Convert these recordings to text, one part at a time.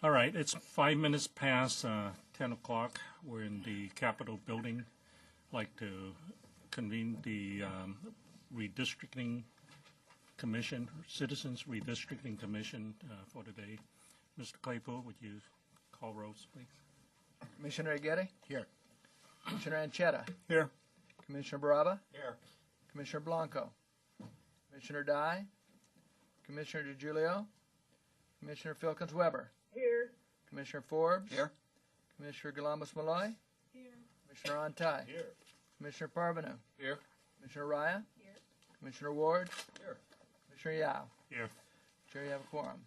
All right, it's 5 minutes past 10 o'clock. We're in the Capitol building. I'd like to convene the Redistricting Commission, Citizens Redistricting Commission for today. Mr. Claypool, would you call roles, please? Commissioner Aguirre? Here. Commissioner Anchetta? Here. Commissioner Baraba? Here. Commissioner Blanco? Commissioner Dye? Commissioner DeGiulio? Commissioner Filkins-Weber? Here. Commissioner Forbes? Here. Commissioner Galambos-Malloy? Here. Commissioner Antai? Here. Commissioner Parvenu? Here. Commissioner Raya? Here. Commissioner Ward? Here. Commissioner Yao? Here. Chair, you have a quorum.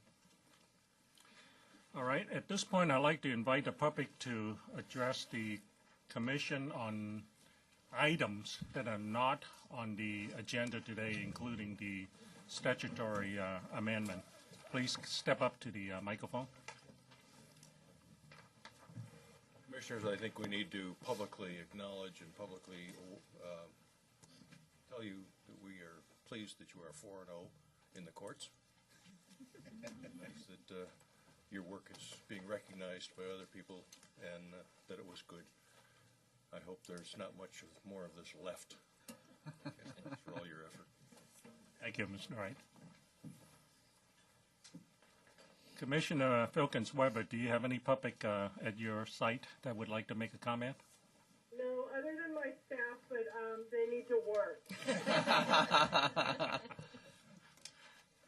All right, at this point, I'd like to invite the public to address the commission on items that are not on the agenda today, including the statutory amendment. Please step up to the microphone. Commissioners, I think we need to publicly acknowledge and publicly tell you that we are pleased that you are 4-0 in the courts. Nice that your work is being recognized by other people and that it was good. I hope there's not much more of this left. Thanks for all your effort. Thank you, Mr. Wright. Commissioner Filkins-Weber, do you have any public at your site that would like to make a comment? No, other than my staff, but they need to work.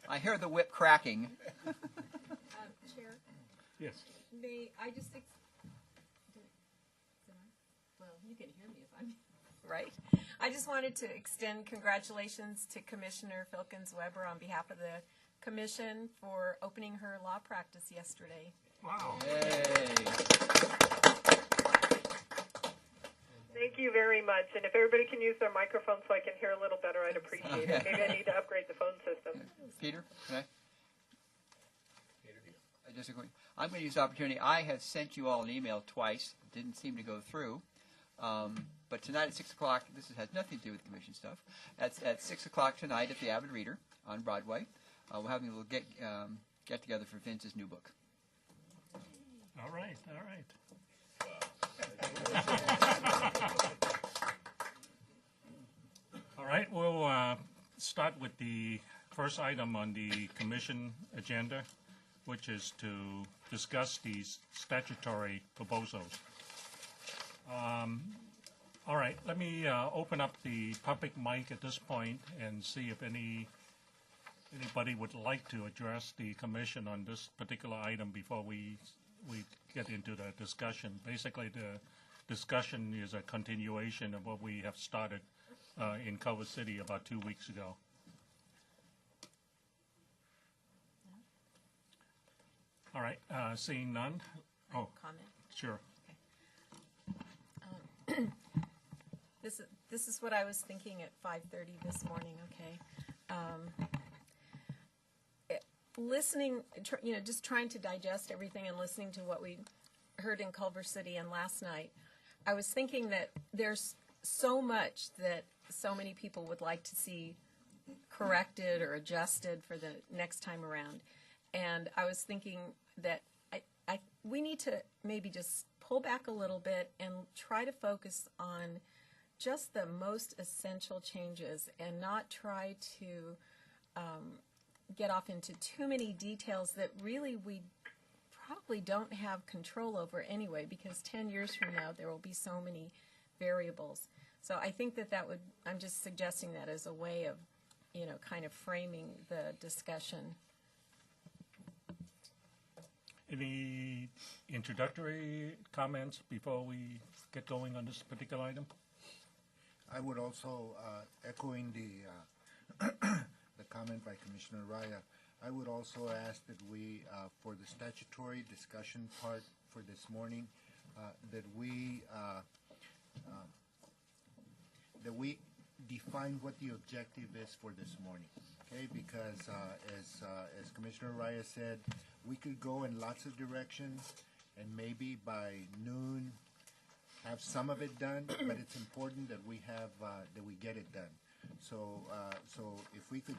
I hear the whip cracking. Chair, Yes. may I just, well, you can hear me if I'm right. I just wanted to extend congratulations to Commissioner Filkins-Weber on behalf of the Commission for opening her law practice yesterday. Wow. Thank you very much. And if everybody can use their microphone so I can hear a little better, I'd appreciate it. Maybe I need to upgrade the phone system. Peter, can I? I'm going to use the opportunity. I have sent you all an email twice. It didn't seem to go through. But tonight at 6 o'clock, this has nothing to do with commission stuff. At 6 o'clock tonight at the Avid Reader on Broadway, we're having a little get together for Vince's new book. All right, all right. All right, we'll start with the first item on the commission agenda, which is to discuss these statutory proposals. All right, let me open up the public mic at this point and see if anybody would like to address the commission on this particular item before we get into the discussion. Basically, the discussion is a continuation of what we have started in Culver City about 2 weeks ago. All right, seeing none. Oh, Comment. sure. This is what I was thinking at 5:30 this morning. Okay, listening, just trying to digest everything and listening to what we heard in Culver City and last night. I was thinking that there's so much that so many people would like to see corrected or adjusted for the next time around, and I was thinking that we need to maybe just pull back a little bit and try to focus on just the most essential changes and not try to get off into too many details that really we probably don't have control over anyway, because 10 years from now there will be so many variables. So I think that would, I'm just suggesting that as a way of, kind of framing the discussion. Any introductory comments before we get going on this particular item? I would also, echoing the the comment by Commissioner Raya, I would also ask that we, for the statutory discussion part for this morning, that we define what the objective is for this morning. Okay, because as Commissioner Raya said, we could go in lots of directions, and maybe by noon have some of it done, but it's important that we have that we get it done. So if we could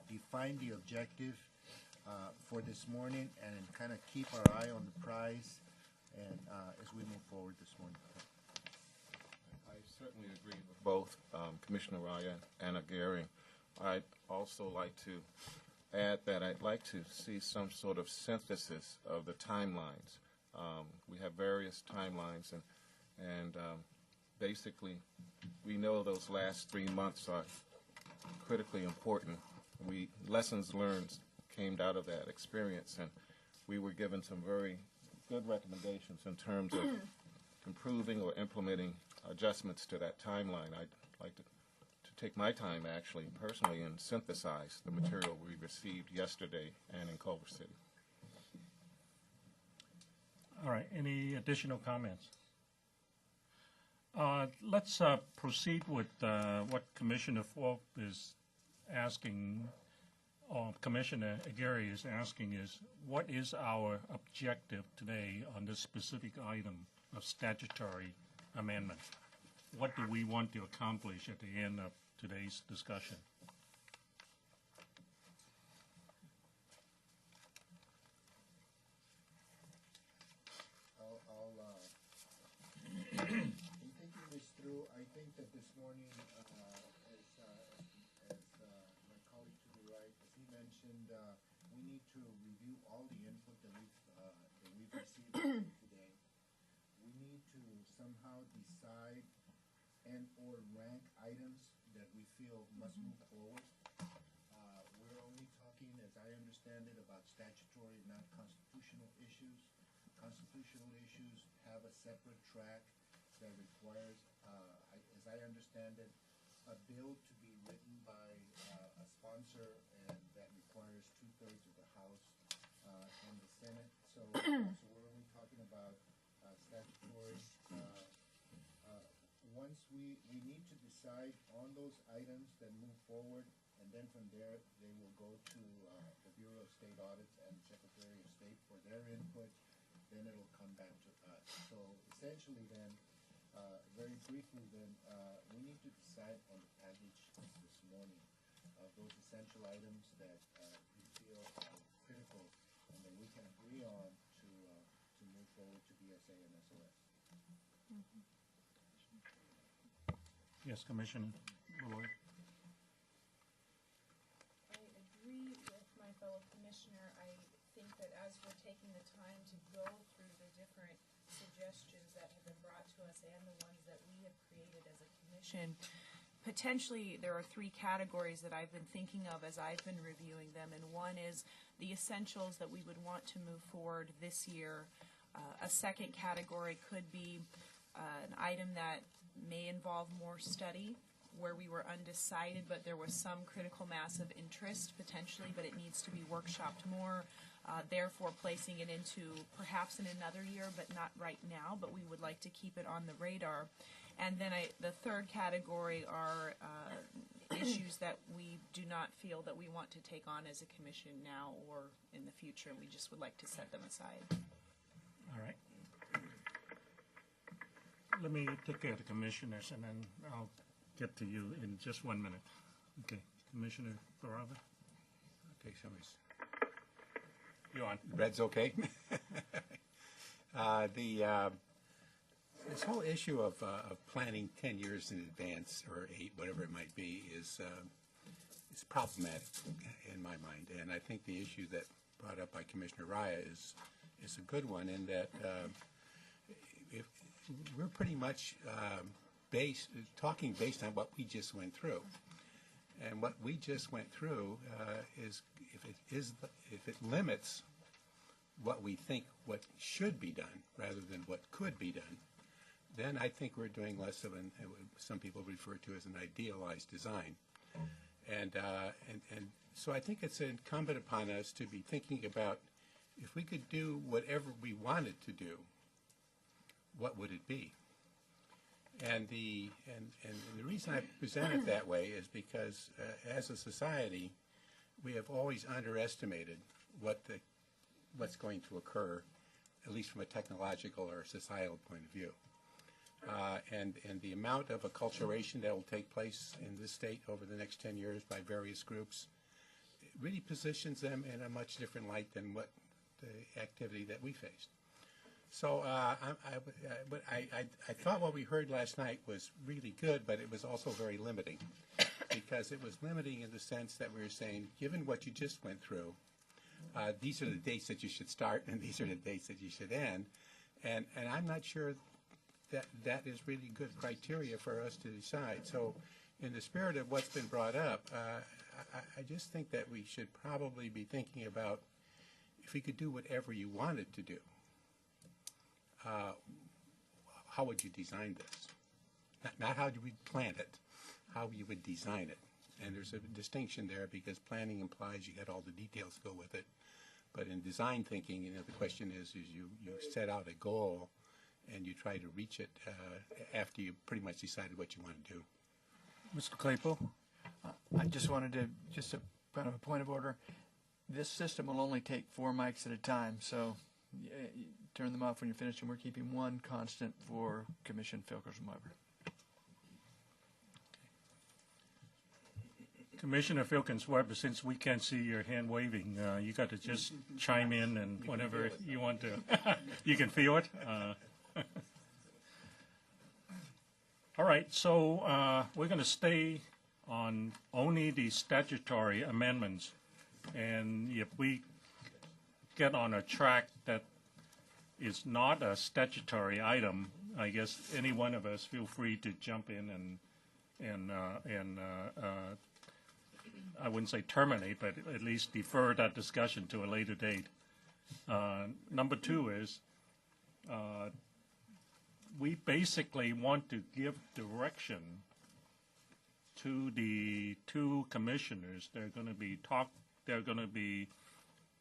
define the objective for this morning and kind of keep our eye on the prize and as we move forward this morning. I certainly agree with both Commissioner Raya and Aguirre. I'd also like to add that I'd like to see some sort of synthesis of the timelines. We have various timelines, and basically, we know those last 3 months are critically important. Lessons learned came out of that experience, and we were given some very good recommendations in terms of improving or implementing adjustments to that timeline. I'd like to take my time, actually, personally, and synthesize the material we received yesterday and in Culver City. All right, any additional comments? Let's proceed with what Commissioner Thorpe is asking, or Commissioner Aguirre is asking, is what is our objective today on this specific item of statutory amendment? What do we want to accomplish at the end of today's discussion? In thinking this through, I think that this morning, as my colleague to the right, as he mentioned, we need to review all the input that we've received today. We need to somehow decide and or rank items that we feel must move forward. We're only talking, as I understand it, about statutory, not constitutional issues. Constitutional issues have a separate track that requires, as I understand it, a bill to be written by a sponsor, and that requires 2/3 of the House and the Senate. So we're only talking about statutory. Once we need to decide on those items, then move forward, and then from there they will go to the Bureau of State Audits and Secretary of State for their input. Then it'll come back to us. So essentially then, very briefly then, we need to decide on the package this morning of those essential items that we feel are critical and that we can agree on to move forward to BSA and SOS. Yes, Commissioner Lloyd. I agree with my fellow commissioner. I think that as we're taking the time to go through the different suggestions that have been brought to us and the ones that we have created as a commission, potentially there are 3 categories that I've been thinking of as I've been reviewing them, and one is the essentials that we would want to move forward this year. A second category could be an item that may involve more study, where we were undecided, but there was some critical mass of interest potentially, but it needs to be workshopped more, therefore placing it into perhaps in another year, but not right now, but we would like to keep it on the radar. And then the third category are issues that we do not feel that we want to take on as a commission now or in the future, and we just would like to set them aside. All right. Let me take care of the commissioners, and then I'll get to you in just 1 minute. Okay, Commissioner Barava? Okay, somebody's. You're on. Red's okay? This whole issue of planning 10 years in advance, or 8, whatever it might be, is problematic in my mind. And I think the issue that brought up by Commissioner Raya is a good one, in that if we're pretty much talking based on what we just went through. And what we just went through is if it limits what we think what should be done rather than what could be done, then I think we're doing less of some people refer to as an idealized design. And so I think it's incumbent upon us to be thinking about, if we could do whatever we wanted to do, what would it be? And the reason I present it that way is because as a society, we have always underestimated what's going to occur, at least from a technological or societal point of view. And the amount of acculturation that will take place in this state over the next 10 years by various groups, really positions them in a much different light than what the activity that we faced. So I thought what we heard last night was really good, but it was also very limiting, because it was limiting in the sense that we were saying, given what you just went through, these are the dates that you should start and these are the dates that you should end. And I'm not sure that that is really good criteria for us to decide. So in the spirit of what's been brought up, I just think that we should probably be thinking about if we could do whatever you wanted to do, how would you design this? Not how do we plan it, how you would design it. And there's a distinction there, because planning implies you got all the details to go with it. But in design thinking, the question is you set out a goal and you try to reach it after you pretty much decided what you want to do. Mr. Claypool? I just wanted to, just a kind of a point of order. This system will only take 4 mics at a time, so turn them off when you're finished, and we're keeping one constant for Commission Filkers and Weber. Commissioner Filkins-Weber, since we can't see your hand waving, you got to just chime in and whenever you want to. You can feel it? All right, so we're going to stay on only the statutory amendments. And if we get on a track that is not a statutory item, I guess any one of us feel free to jump in and I wouldn't say terminate, but at least defer that discussion to a later date. Number 2 is we basically want to give direction to the 2 commissioners. They're going to be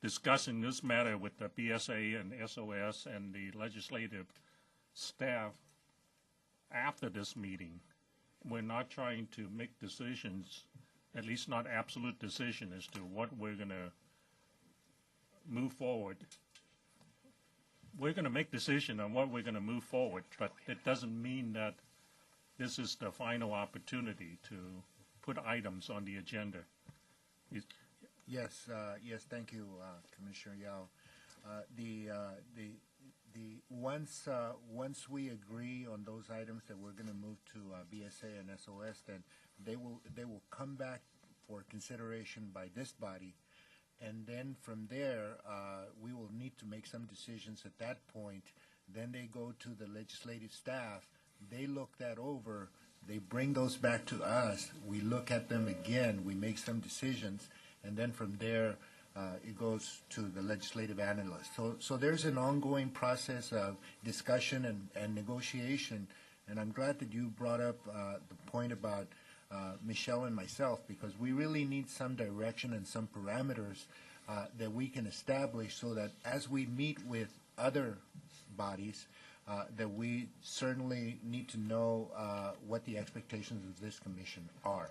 discussing this matter with the BSA and SOS and the legislative staff after this meeting. We're not trying to make decisions, at least not absolute decision, as to what we're going to move forward. We're going to make decision on what we're going to move forward, but it doesn't mean that this is the final opportunity to put items on the agenda. Yes, thank you, Commissioner Yao. Once we agree on those items that we're going to move to BSA and SOS, then they will come back for consideration by this body, and then from there we will need to make some decisions at that point. Then they go to the legislative staff. They look that over. They bring those back to us. We look at them again. We make some decisions, and then from there it goes to the legislative analyst. So there's an ongoing process of discussion and negotiation, and I'm glad that you brought up the point about Michelle and myself, because we really need some direction and some parameters that we can establish, so that as we meet with other bodies, that we certainly need to know what the expectations of this commission are.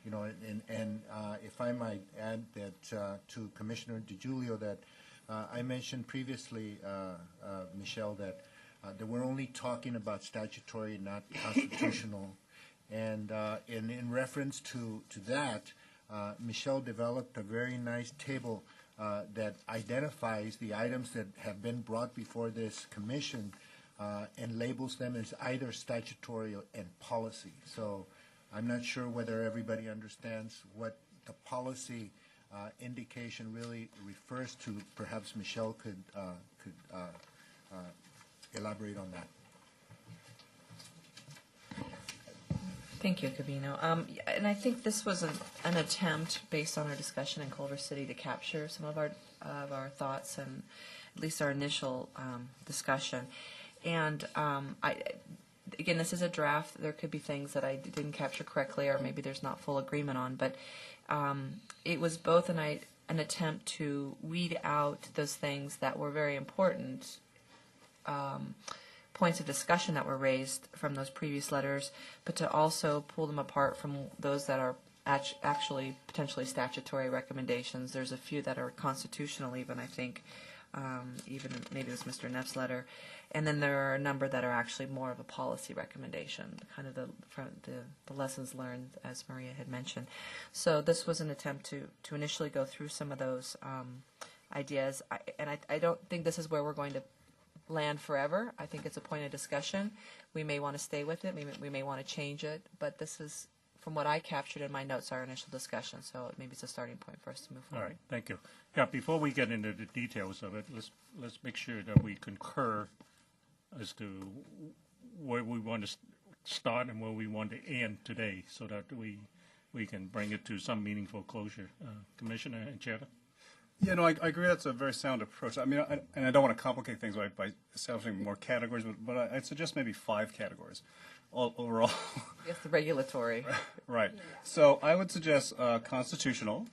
You know, and if I might add that to Commissioner DiGiulio, that I mentioned previously, Michelle, that we're only talking about statutory, not constitutional. And in reference to that, Michelle developed a very nice table that identifies the items that have been brought before this commission and labels them as either statutory and policy. So I'm not sure whether everybody understands what the policy indication really refers to. Perhaps Michelle could elaborate on that. Thank you, Gabino. And I think this was an attempt, based on our discussion in Culver City, to capture some of our thoughts and at least our initial discussion. And again, this is a draft. There could be things that I didn't capture correctly, or maybe there's not full agreement on. But it was both an attempt to weed out those things that were very important points of discussion that were raised from those previous letters, but to also pull them apart from those that are actually potentially statutory recommendations. There's a few that are constitutional even, I think, even maybe it was Mr. Neff's letter. And then there are a number that are actually more of a policy recommendation, kind of the lessons learned, as Maria had mentioned. So this was an attempt to initially go through some of those ideas. I don't think this is where we're going to land forever. I think it's a point of discussion. We may want to stay with it. We may want to change it. But this is, from what I captured in my notes, our initial discussion. So maybe it's a starting point for us to move All forward. right, thank you. Yeah, before we get into the details of it, let's make sure that we concur as to where we want to start and where we want to end today, so that we can bring it to some meaningful closure. Commissioner Ancheta? Yeah, no, I agree. That's a very sound approach. I mean, I don't want to complicate things by establishing more categories, but I'd suggest maybe 5 categories overall. I guess the regulatory. Right. So I would suggest constitutional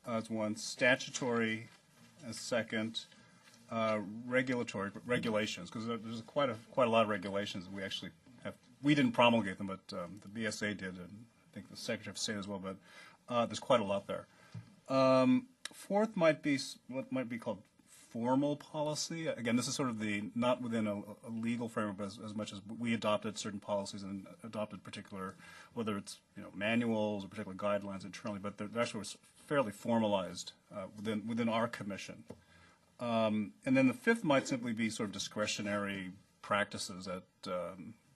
as one, statutory as second, regulations, because there's quite a lot of regulations that we actually have. We didn't promulgate them, but the BSA did, and I think the Secretary of State as well. But there's quite a lot there. Fourth might be what might be called formal policy. Again, this is sort of not within a legal framework, but as much as we adopted certain policies and adopted particular, whether it's manuals or particular guidelines internally, but they're actually fairly formalized within our commission. And then the fifth might simply be sort of discretionary practices that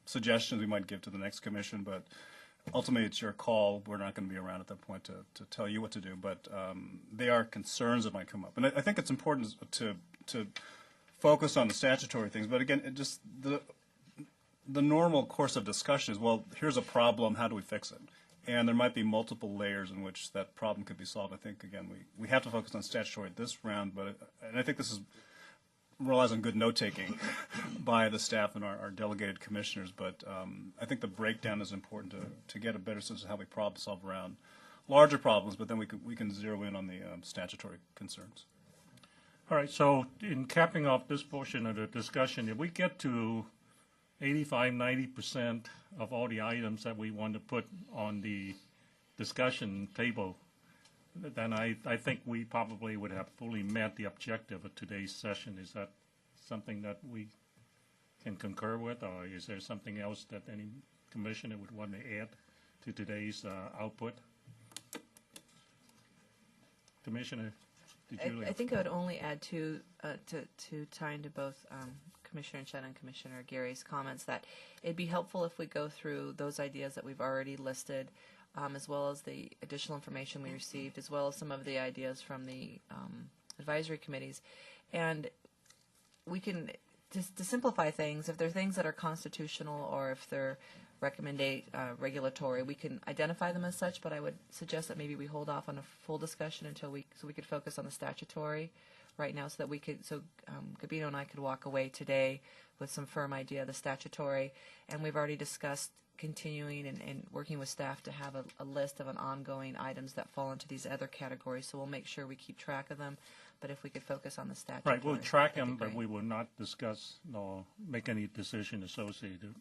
suggestions we might give to the next commission, but ultimately it's your call. We're not going to be around at that point to tell you what to do, but they are concerns that might come up. And I think it's important to focus on the statutory things, but again, just the normal course of discussion is, well, here's a problem, how do we fix it? And there might be multiple layers in which that problem could be solved. I think, again, we have to focus on statutory this round, and I think this relies on good note-taking by the staff and our delegated commissioners, but I think the breakdown is important to get a better sense of how we problem solve around larger problems, but then we can zero in on the statutory concerns. All right, so in capping off this portion of the discussion, if we get to 85–90% of all the items that we want to put on the discussion table, then I think we probably would have fully met the objective of today's session. Is that something that we can concur with, or is there something else that any commissioner would want to add to today's output? Commissioner DeGiulio. I think I would only add to tie into both Commissioner Chen and Commissioner Gary's comments that it'd be helpful if we go through those ideas that we've already listed, as well as the additional information we received, as well as some of the ideas from the advisory committees. And we can, to simplify things, if there are things that are constitutional or if they're regulatory, we can identify them as such, but I would suggest that maybe we hold off on a full discussion so we could focus on the statutory right now, so that Gabino and I could walk away today with some firm idea of the statutory. And we've already discussed continuing and working with staff to have a list of ongoing items that fall into these other categories. So we'll make sure we keep track of them. But if we could focus on the statutory. Right, we'll track them, but we will not discuss nor make any decision associated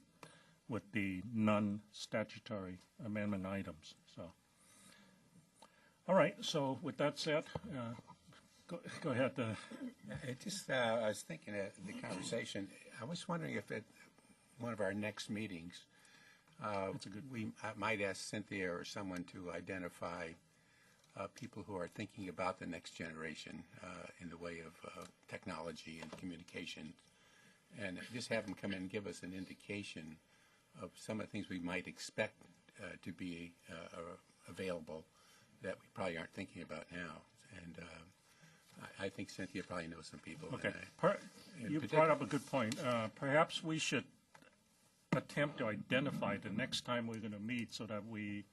with the non-statutory amendment items. So, all right. So with that said, go ahead. I was thinking of the conversation. I was wondering if at one of our next meetings, we might ask Cynthia or someone to identify people who are thinking about the next generation in the way of technology and communication, and just have them come in and give us an indication of some of the things we might expect to be available that we probably aren't thinking about now. And I think Cynthia probably knows some people. Okay. You brought up a good point. Perhaps we should attempt to identify the next time we're going to meet so that we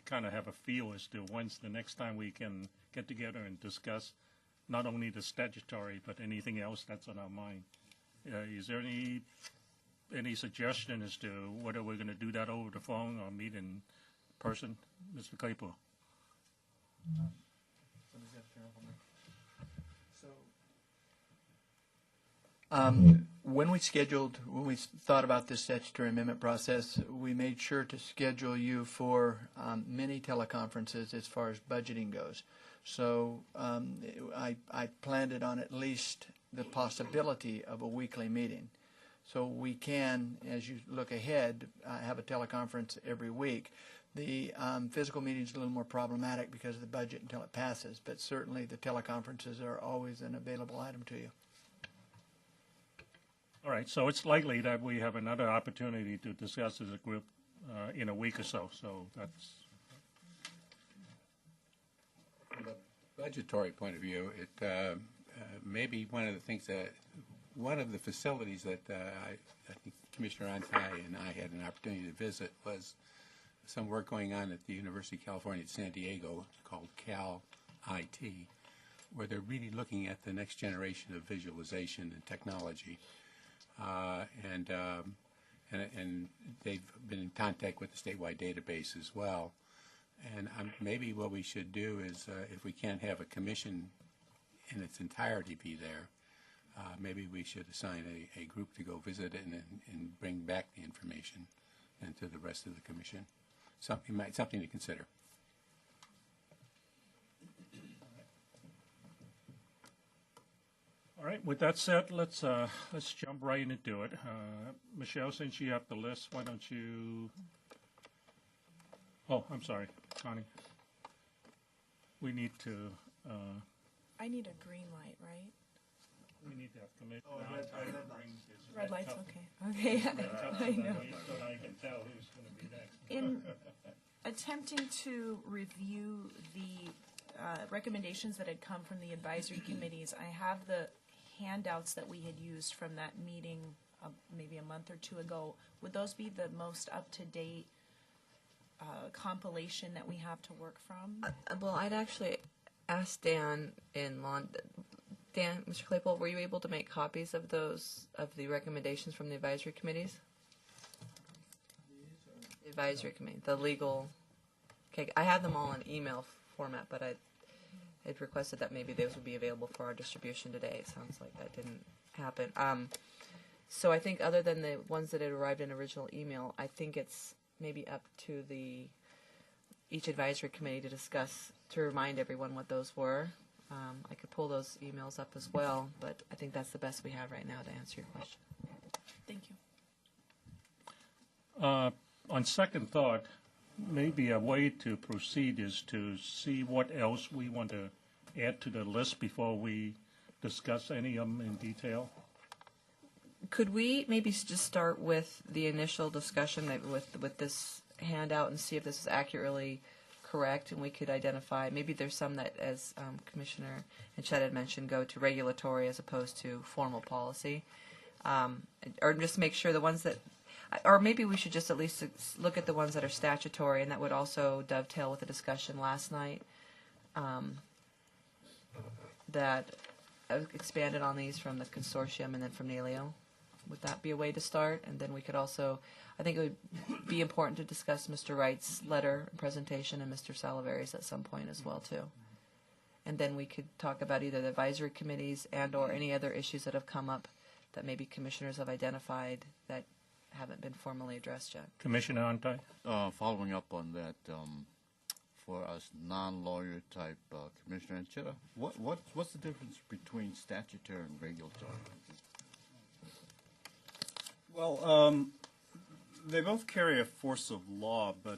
kind of have a feel as to when's the next time we can get together and discuss not only the statutory but anything else that's on our mind. Is there any suggestion as to whether we're going to do that over the phone or meet in person, Mr. Claypool? when we thought about this statutory amendment process, we made sure to schedule you for many teleconferences as far as budgeting goes. So I planned it on at least the possibility of a weekly meeting. So we can, as you look ahead, have a teleconference every week. The physical meeting is a little more problematic because of the budget until it passes, but certainly the teleconferences are always an available item to you. All right, so it's likely that we have another opportunity to discuss as a group in a week or so. So that's from a budgetary point of view. It may be one of the things that one of the facilities that I think Commissioner Antai and I had an opportunity to visit was some work going on at the University of California at San Diego called Cal IT, where they're really looking at the next generation of visualization and technology. And they've been in contact with the statewide database as well. And maybe what we should do is, if we can't have a commission in its entirety be there, maybe we should assign a group to go visit it and bring back the information and to the rest of the commission. Something to consider. all right. With that said, let's jump right into it. Michelle, since you have the list, why don't you? Oh, I'm sorry, Connie. We need to. I need a green light, right? We need to have commission. Red light's okay. Okay, I know. So I can tell who's going to be next. In attempting to review the recommendations that had come from the advisory committees, I have the handouts that we had used from that meeting maybe a month or two ago. Would those be the most up-to-date compilation that we have to work from? Well, I'd actually ask Dan in London. Dan, Mr. Claypool, were you able to make copies of those, of the recommendations from the advisory committees? The advisory committee, the legal. Okay, I have them all in email format, but I had requested that maybe those would be available for our distribution today. It sounds like that didn't happen. So I think other than the ones that had arrived in original email, I think it's maybe up to each advisory committee to discuss, to remind everyone what those were. I could pull those emails up as well, but I think that's the best we have right now to answer your question. Thank you. On second thought, maybe a way to proceed is to see what else we want to add to the list before we discuss any of them in detail. Could we maybe just start with the initial discussion with this handout and see if this is accurately correct, and we could identify, maybe there's some that, as Commissioner Chet had mentioned, go to regulatory as opposed to formal policy, or just make sure the ones that, or maybe we should just at least look at the ones that are statutory, and that would also dovetail with the discussion last night that expanded on these from the consortium and then from NALEO. Would that be a way to start? And then we could also, I think it would be important to discuss Mr. Wright's letter and presentation and Mr. Salivari's at some point as well, too. And then we could talk about either the advisory committees and or any other issues that have come up that maybe commissioners have identified that haven't been formally addressed yet. Commissioner Antai? Following up on that, for us non-lawyer type commissioner, what's the difference between statutory and regulatory? Well, they both carry a force of law, but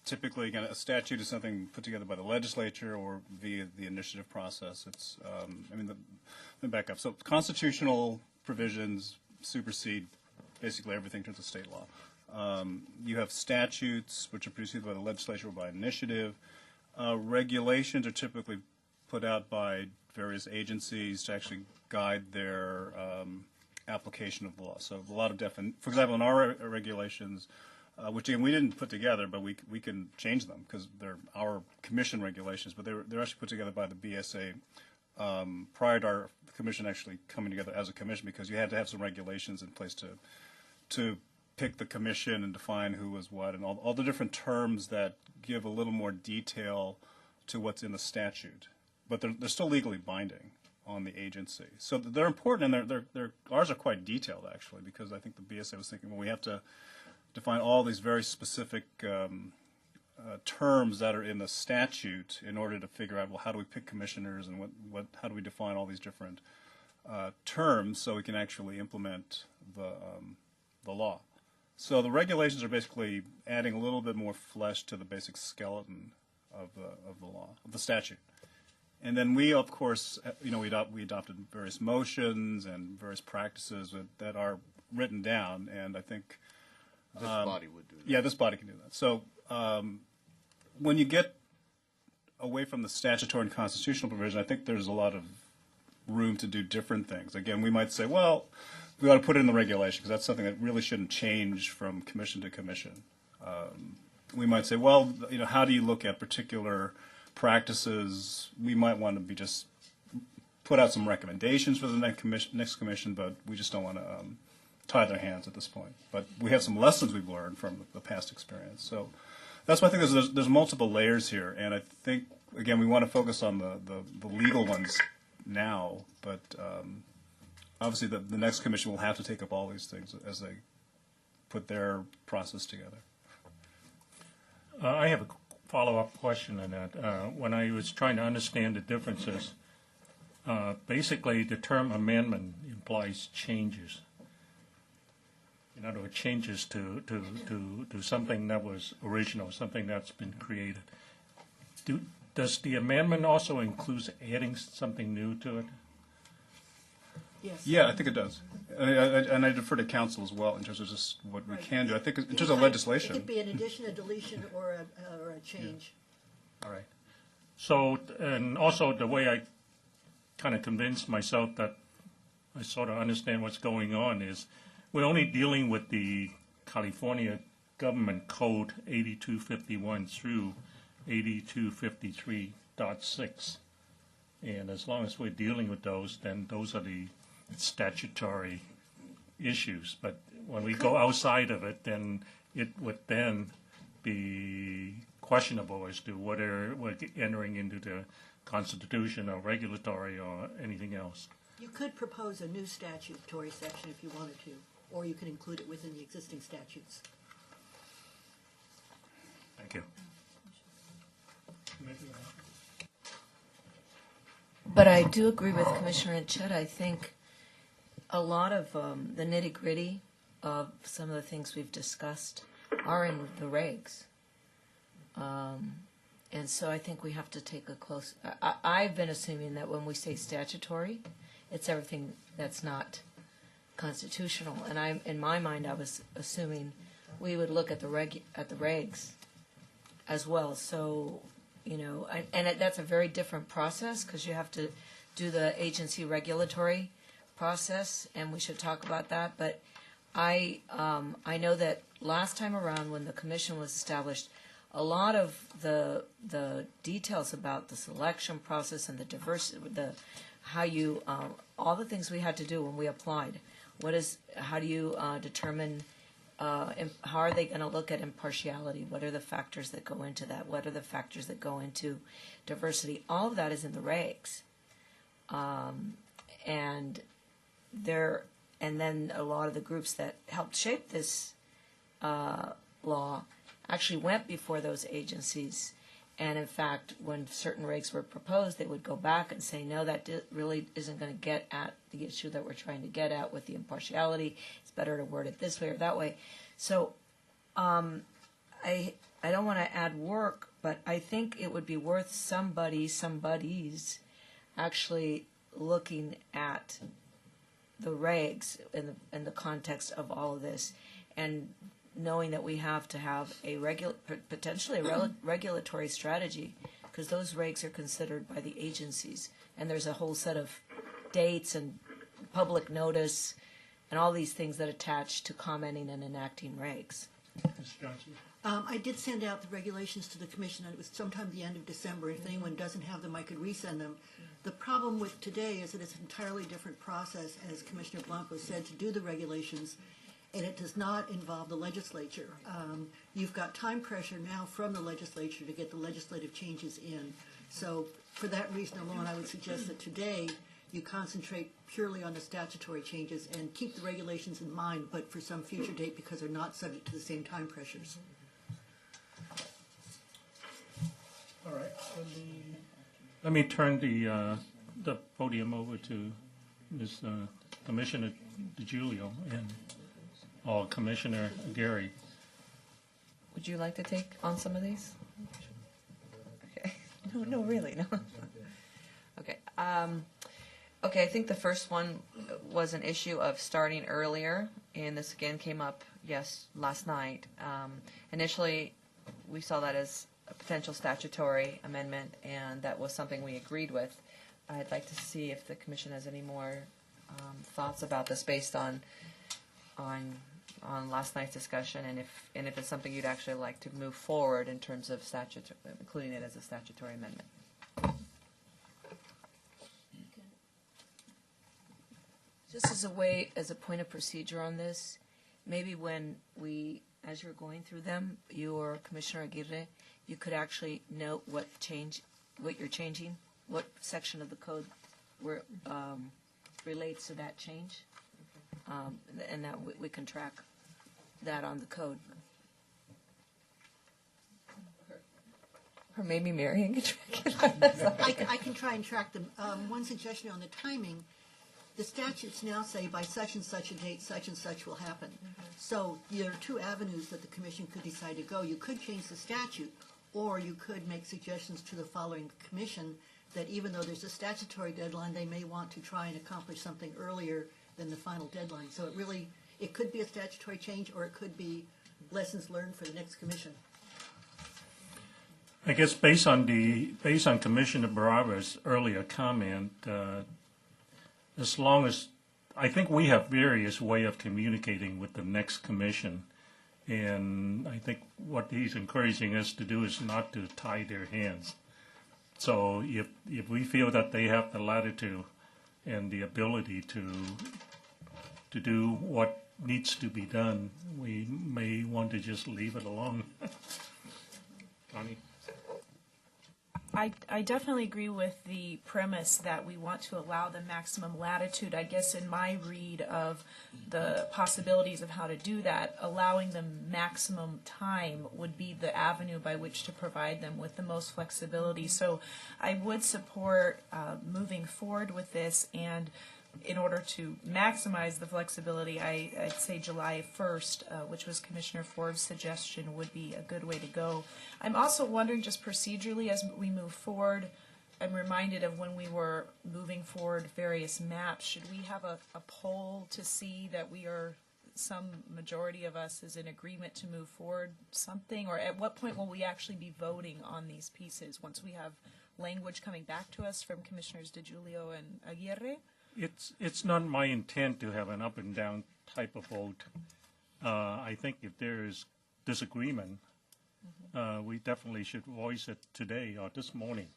typically, again, a statute is something put together by the legislature or via the initiative process. It's, let me back up. So constitutional provisions supersede basically everything in terms of state law. You have statutes, which are produced either by the legislature or by initiative. Regulations are typically put out by various agencies to actually guide their application of the law. So a lot of for example, in our regulations, which again we didn't put together, but we can change them because they're our commission regulations, but they're actually put together by the BSA prior to our commission actually coming together as a commission, because you had to have some regulations in place to pick the commission and define who was what and all the different terms that give a little more detail to what's in the statute, but they're still legally binding on the agency. So they're important, and ours are quite detailed, actually, because I think the BSA was thinking, well, we have to define all these very specific terms that are in the statute in order to figure out, well, how do we pick commissioners, and how do we define all these different terms so we can actually implement the law. So the regulations are basically adding a little bit more flesh to the basic skeleton of the law, of the statute. And then we, of course, we adopted various motions and various practices that are written down, and I think this body would do that. Yeah, this body can do that. So when you get away from the statutory and constitutional provision, I think there's a lot of room to do different things. Again, we might say, well, we ought to put it in the regulation because that's something that really shouldn't change from commission to commission. We might say, well, how do you look at particular practices? We might want to just put out some recommendations for the next commission, but we just don't want to tie their hands at this point. But we have some lessons we've learned from the past experience. So that's why I think there's multiple layers here, and I think, again, we want to focus on the legal ones now, but obviously the next commission will have to take up all these things as they put their process together. I have a follow-up question on that. When I was trying to understand the differences, basically the term amendment implies changes. In other words, changes to something that was original, something that's been created. Does the amendment also include adding something new to it? Yes. Yeah, I think it does. And I defer to council as well in terms of just what we can do. I think in terms of legislation. It could be an addition, a deletion, or a change. Yeah. All right. So, and also the way I kind of convinced myself that I sort of understand what's going on is we're only dealing with the California Government Code 8251 through 8253.6. And as long as we're dealing with those, then those are the statutory issues. But when we go outside of it, then it would then be questionable as to whether we're entering into the Constitution or regulatory or anything else. You could propose a new statutory section if you wanted to, or you can include it within the existing statutes. Thank you. But I do agree with Commissioner Chet. I think a lot of the nitty-gritty of some of the things we've discussed are in the regs. And so I think we have to take a close... I've been assuming that when we say statutory, it's everything that's not constitutional. And in my mind, I was assuming we would look at the regs as well. So, that's a very different process because you have to do the agency regulatory process, and we should talk about that. But I know that last time around when the commission was established, a lot of the details about the selection process and the diversity, all the things we had to do when we applied. How do you determine, how are they going to look at impartiality? What are the factors that go into that? What are the factors that go into diversity? All of that is in the regs. And then a lot of the groups that helped shape this law actually went before those agencies. And in fact, when certain regs were proposed, they would go back and say, no, that really isn't going to get at the issue that we're trying to get at with the impartiality. It's better to word it this way or that way. So I don't want to add work, but I think it would be worth somebody's actually looking at the regs in the context of all of this, and knowing that we have to have potentially a regulatory strategy, because those regs are considered by the agencies, and there's a whole set of dates and public notice and all these things that attach to commenting and enacting regs. I did send out the regulations to the commission, and it was sometime at the end of December. If anyone doesn't have them, I could resend them. The problem with today is that it's an entirely different process, as Commissioner Blanco said, to do the regulations, and it does not involve the legislature. You've got time pressure now from the legislature to get the legislative changes in. So for that reason alone, I would suggest that today you concentrate purely on the statutory changes and keep the regulations in mind, but for some future date because they're not subject to the same time pressures. All right. Let me turn the podium over to Ms. Commissioner DiGiulio or Commissioner Gary. Would you like to take on some of these? Okay. No, really, no. Okay. Okay, I think the first one was an issue of starting earlier, and this again came up, last night. Initially, we saw that as a potential statutory amendment, and that was something we agreed with. I'd like to see if the commission has any more thoughts about this based on last night's discussion, and if it's something you'd actually like to move forward in terms of including it as a statutory amendment. Just as a point of procedure on this, maybe when as you're going through them, you or Commissioner Aguirre, you could actually note what you're changing, what section of the code relates to that change, and that we can track that on the code. Or maybe Marion can track it. I can try and track them. One suggestion on the timing, the statutes now say by such and such a date, such and such will happen. So there are two avenues that the commission could decide to go. You could change the statute, or you could make suggestions to the following commission that even though there's a statutory deadline, they may want to try and accomplish something earlier than the final deadline. So it could be a statutory change, or it could be lessons learned for the next commission. I guess based on Commissioner Barraba's earlier comment, as long as I think we have various way of communicating with the next commission, and I think what he's encouraging us to do is not to tie their hands. So if we feel that they have the latitude and the ability to do what needs to be done, we may want to just leave it alone. Connie? I definitely agree with the premise that we want to allow the maximum latitude. I guess in my read of the possibilities of how to do that, allowing them maximum time would be the avenue by which to provide them with the most flexibility. So I would support moving forward with this, and in order to maximize the flexibility, I'd say July 1st, which was Commissioner Forbes' suggestion, would be a good way to go. I'm also wondering, just procedurally, as we move forward, I'm reminded of when we were moving forward various maps. Should we have a poll to see that some majority of us is in agreement to move forward something? Or at what point will we actually be voting on these pieces, once we have language coming back to us from Commissioners DiGiulio and Aguirre? It's not my intent to have an up and down type of vote. I think if there is disagreement, we definitely should voice it today or this morning.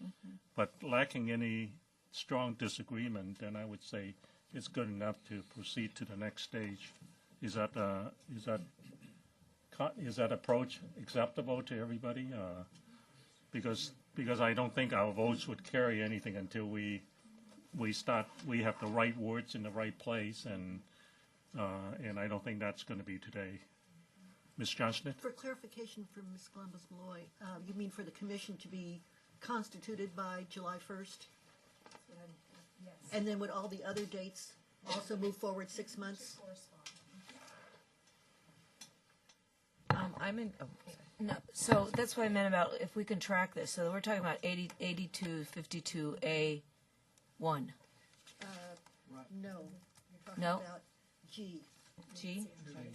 But lacking any strong disagreement, then I would say it's good enough to proceed to the next stage. Is that approach acceptable to everybody? Because I don't think our votes would carry anything until we have the right words in the right place, and I don't think that's going to be today. Ms. Johnston? For clarification from Ms. Columbus-Malloy, you mean for the commission to be constituted by July 1st? Yes. And then would all the other dates also move forward 6 months? No, so that's what I meant about if we can track this. So we're talking about 8252A1. No. You're talking No? about G. G?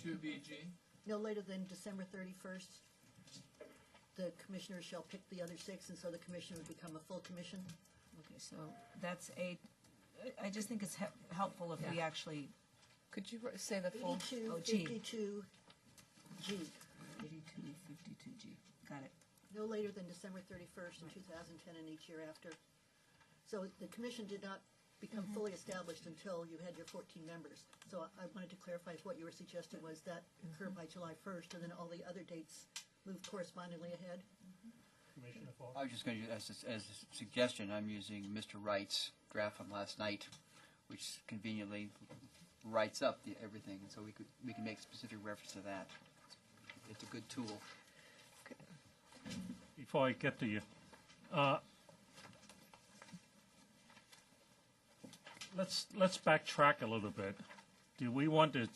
2BG. No later than December 31st, the commissioners shall pick the other 6, and so the commission would become a full commission. Okay, so that's I just think it's helpful if we actually. Could you say the full? 8252G. 8252G. Got it. No later than December 31st in 2010 and each year after. So the commission did not become fully established until you had your 14 members. So I wanted to clarify if what you were suggesting was that occur by July 1st, and then all the other dates move correspondingly ahead. I was just going to, as a suggestion, I'm using Mr. Wright's draft from last night, which conveniently writes up everything, so we can make specific reference to that. It's a good tool. Before I get to you, let's backtrack a little bit. Do we want to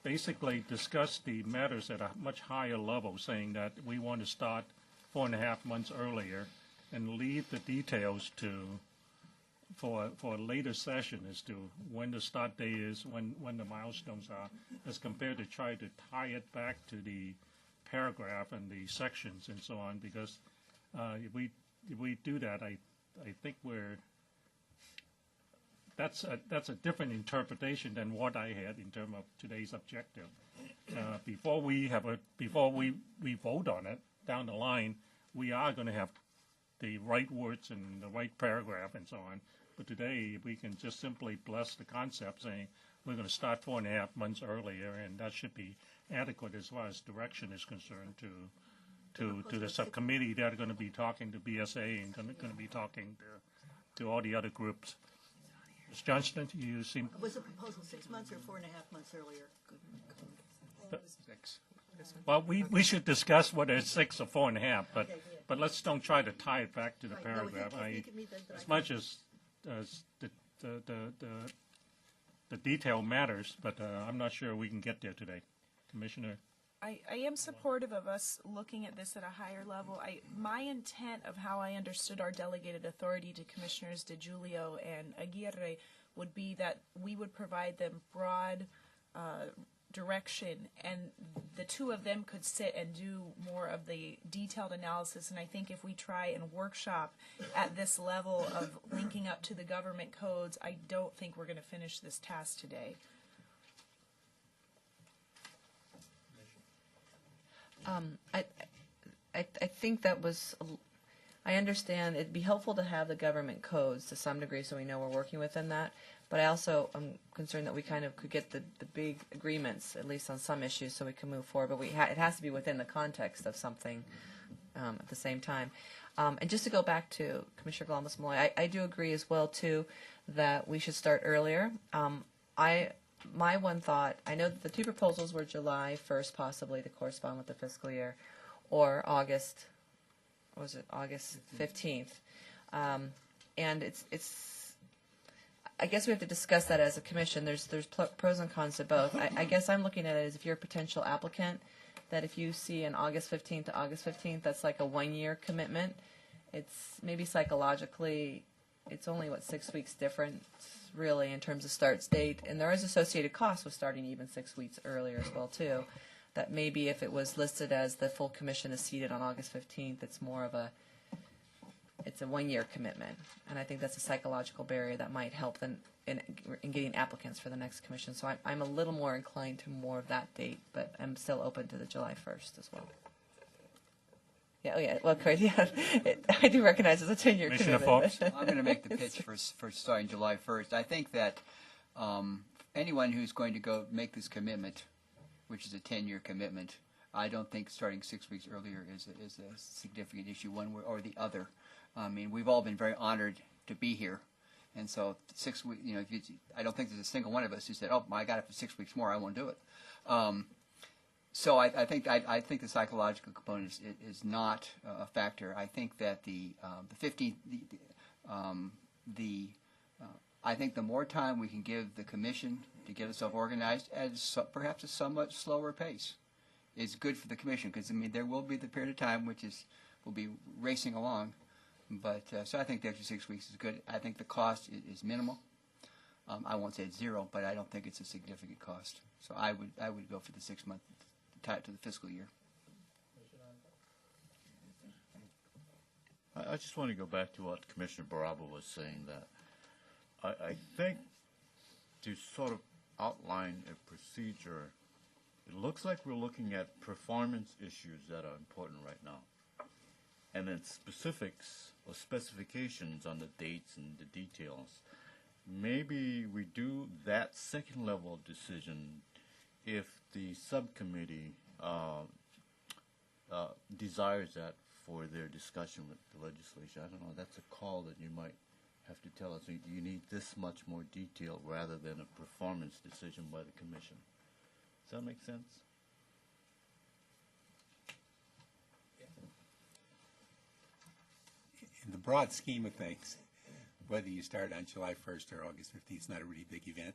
basically discuss the matters at a much higher level, saying that we want to start 4.5 months earlier, and leave the details for a later session as to when the start date is, when the milestones are, as compared to try to tie it back to the paragraph and the sections and so on? Because if we do that, I think that's a different interpretation than what I had in terms of today's objective. Before we vote on it down the line, we are going to have the right words and the right paragraph and so on. But today, we can just simply bless the concept, saying we're going to start 4.5 months earlier, and that should be adequate as far as direction is concerned to the subcommittee that are going to be talking to BSA and going to be talking to all the other groups. Ms. Johnston, you seem... Was the proposal 6 months or 4.5 months earlier? 6. Well, we should discuss whether it's 6 or 4.5, but let's don't try to tie it back to the paragraph. As much as the detail matters, but I'm not sure we can get there today. Commissioner? I am supportive of us looking at this at a higher level. My intent of how I understood our delegated authority to Commissioners DeGiulio and Aguirre would be that we would provide them broad direction, and the two of them could sit and do more of the detailed analysis. And I think if we try and workshop at this level of linking up to the government codes, I don't think we're going to finish this task today. I think that was, I understand it'd be helpful to have the government codes to some degree so we know we're working within that, but I also am concerned that we kind of could get the big agreements, at least on some issues, so we can move forward, but it has to be within the context of something at the same time. And just to go back to Commissioner Glamis-Malloy, I do agree as well, too, that we should start earlier. My one thought, I know that the two proposals were July 1st, possibly, to correspond with the fiscal year, or August 15th. And it's I guess we have to discuss that as a commission. There's pros and cons to both. I guess I'm looking at it as if you're a potential applicant, that if you see an August 15th to August 15th, that's like a 1-year commitment. It's maybe psychologically, it's only, 6 weeks different, really, in terms of start date. And there is associated costs with starting even 6 weeks earlier as well, too. That maybe if it was listed as the full commission is seated on August 15th, it's more of a 1-year commitment. And I think that's a psychological barrier that might help in getting applicants for the next commission. So I'm a little more inclined to more of that date, but I'm still open to the July 1st as well. Yeah, oh yeah, well, Chris, yeah, I do recognize it's a 10-year commitment. I'm going to make the pitch for starting July 1st. I think that anyone who's going to go make this commitment, which is a 10-year commitment, I don't think starting 6 weeks earlier is a significant issue, one way or the other. I mean, we've all been very honored to be here, and so 6 weeks. I don't think there's a single one of us who said, "Oh, I got it for 6 weeks more. I won't do it." So I think the psychological component is not a factor. I think that the 15th, I think the more time we can give the commission to get itself organized at perhaps a somewhat slower pace is good for the commission, because I mean there will be the period of time will be racing along, but so I think the extra 6 weeks is good. I think the cost is minimal. I won't say it's zero, but I don't think it's a significant cost. So I would go for the 6 month. Tied to the fiscal year. I just want to go back to what Commissioner Baraba was saying, that I think to sort of outline a procedure, it looks like we're looking at performance issues that are important right now. And then specifics or specifications on the dates and the details. Maybe we do that second level of decision if the subcommittee desires that for their discussion with the legislature. I don't know, that's a call that you might have to tell us, you need this much more detail rather than a performance decision by the commission. Does that make sense? In the broad scheme of things, whether you start on July 1st or August 15th is not a really big event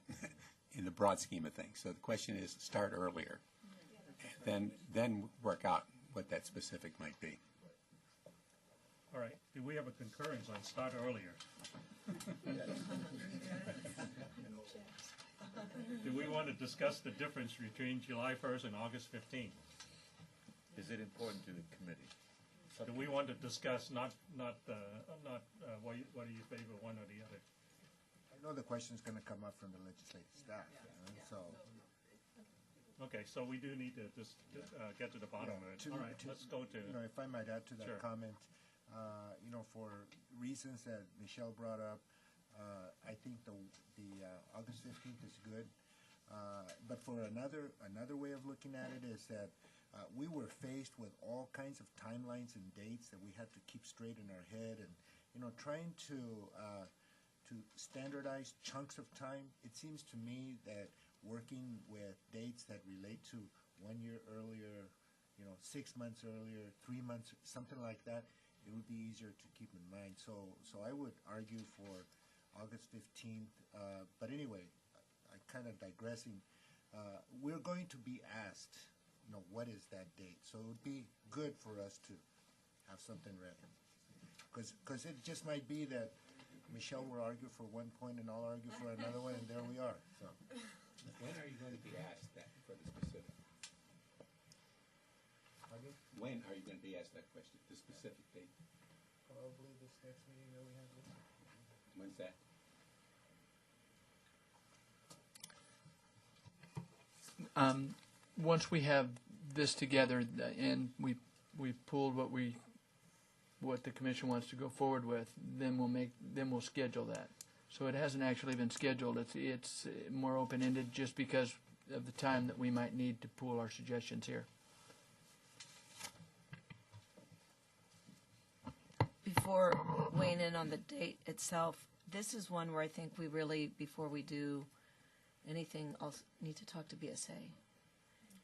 in the broad scheme of things. So the question is start earlier, then work out what that specific might be. All right, do we have a concurrence on start earlier? Do we want to discuss the difference between July 1st and August 15th? Is it important to the committee? Do we want to discuss what do you favor, one or the other? I know the question's going to come up from the legislative staff, so. Okay, so we do need to just get to the bottom of it. All right, let's go to. If I might add to that Sure. comment, for reasons that Michelle brought up, I think the August 15th is good. But for another way of looking at it is that we were faced with all kinds of timelines and dates that we had to keep straight in our head, and trying to standardize chunks of time. It seems to me that working with dates that relate to 1 year earlier, 6 months earlier, 3 months, something like that, it would be easier to keep in mind. So I would argue for August 15th. But anyway, I kind of digressing. We're going to be asked, what is that date? So it would be good for us to have something ready. Because it just might be that Michelle will argue for one point and I'll argue for another one, and there we are. So. When are you going to be asked that for the specific? Pardon? When are you going to be asked that question, the specific date? Probably this next meeting that we have. When's that? Once we have this together and we pulled what the commission wants to go forward with, then we'll schedule that. So it hasn't actually been scheduled. It's more open-ended just because of the time that we might need to pool our suggestions here. Before weighing in on the date itself, this is one where I think we really, before we do anything else, need to talk to BSA.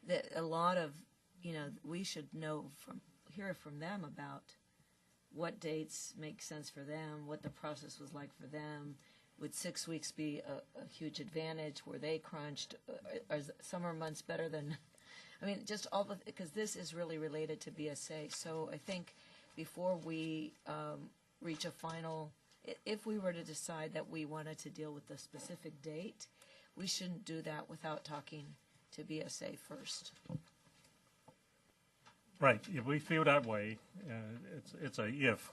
That a lot of, we should hear from them about what dates make sense for them, what the process was like for them. Would 6 weeks be a huge advantage? Were they crunched? Are summer months better than? Just all because this is really related to BSA. So I think before we reach a final, if we were to decide that we wanted to deal with the specific date, we shouldn't do that without talking to BSA first. Right. If we feel that way, it's a if.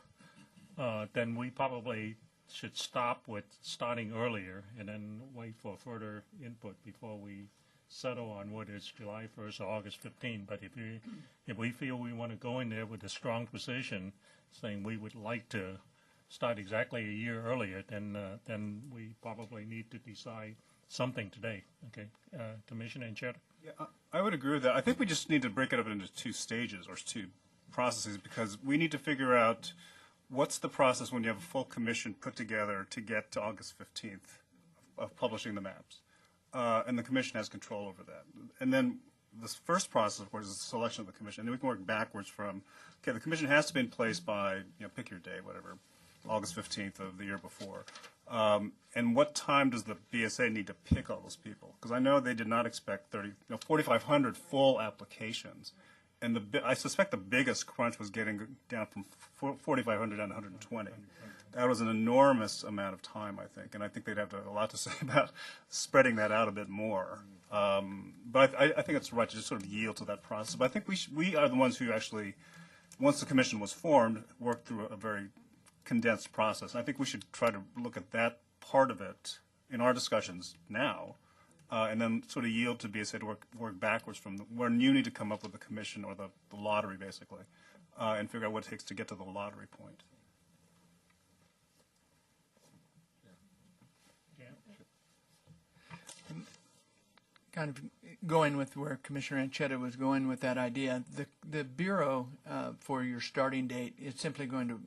Then we probably should stop with starting earlier and then wait for further input before we settle on whether it's July 1st or August 15th. But if we feel we want to go in there with a strong position, saying we would like to start exactly a year earlier, then we probably need to decide something today. Okay, Commissioner Anchetta? Yeah, I would agree with that. I think we just need to break it up into two stages or two processes, because we need to figure out what's the process when you have a full commission put together to get to August 15th of publishing the maps. And the commission has control over that. And then this first process, of course, is the selection of the commission. And then we can work backwards from, okay, the commission has to be in place by, pick your day, whatever, August 15th of the year before. And what time does the BSA need to pick all those people? Because I know they did not expect 4,500 full applications. And I suspect the biggest crunch was getting down from 4,500 down to 120. That was an enormous amount of time, I think, and I think they'd have a lot to say about spreading that out a bit more. But I think it's right to just sort of yield to that process. But I think we are the ones who actually, once the commission was formed, worked through a very condensed process. And I think we should try to look at that part of it in our discussions now, and then sort of yield to BSA to work backwards from when you need to come up with the commission or the lottery, basically, and figure out what it takes to get to the lottery point. Sure. Kind of going with where Commissioner Anchetta was going with that idea, the Bureau, for your starting date, it's simply going to,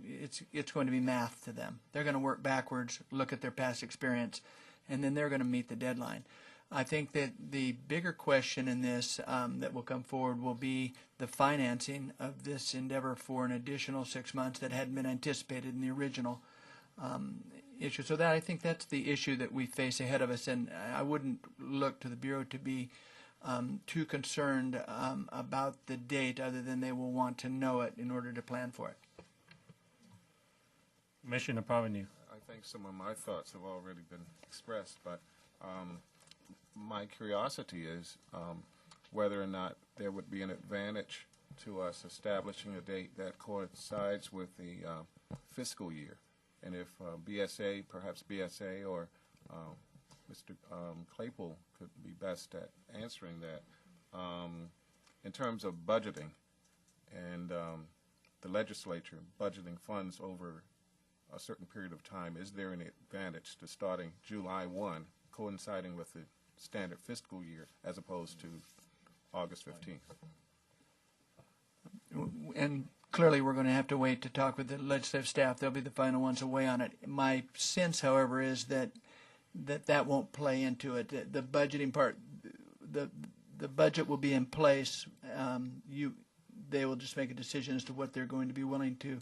it's going to be math to them. They're going to work backwards, look at their past experience, and then they're going to meet the deadline. I think that the bigger question in this that will come forward will be the financing of this endeavor for an additional 6 months that hadn't been anticipated in the original issue. So that, I think that's the issue that we face ahead of us, and I wouldn't look to the Bureau to be too concerned about the date, other than they will want to know it in order to plan for it. Commissioner Parvenu. I think some of my thoughts have already been expressed, but my curiosity is whether or not there would be an advantage to us establishing a date that coincides with the fiscal year, and if BSA, perhaps BSA or Mr. Claypool could be best at answering that. In terms of budgeting and the legislature budgeting funds over a certain period of time, is there an advantage to starting July 1, coinciding with the standard fiscal year, as opposed to August 15th? And clearly we're going to have to wait to talk with the legislative staff. They'll be the final ones to weigh on it. My sense, however, is that won't play into it. The budgeting part, the budget will be in place. They will just make a decision as to what they're going to be willing to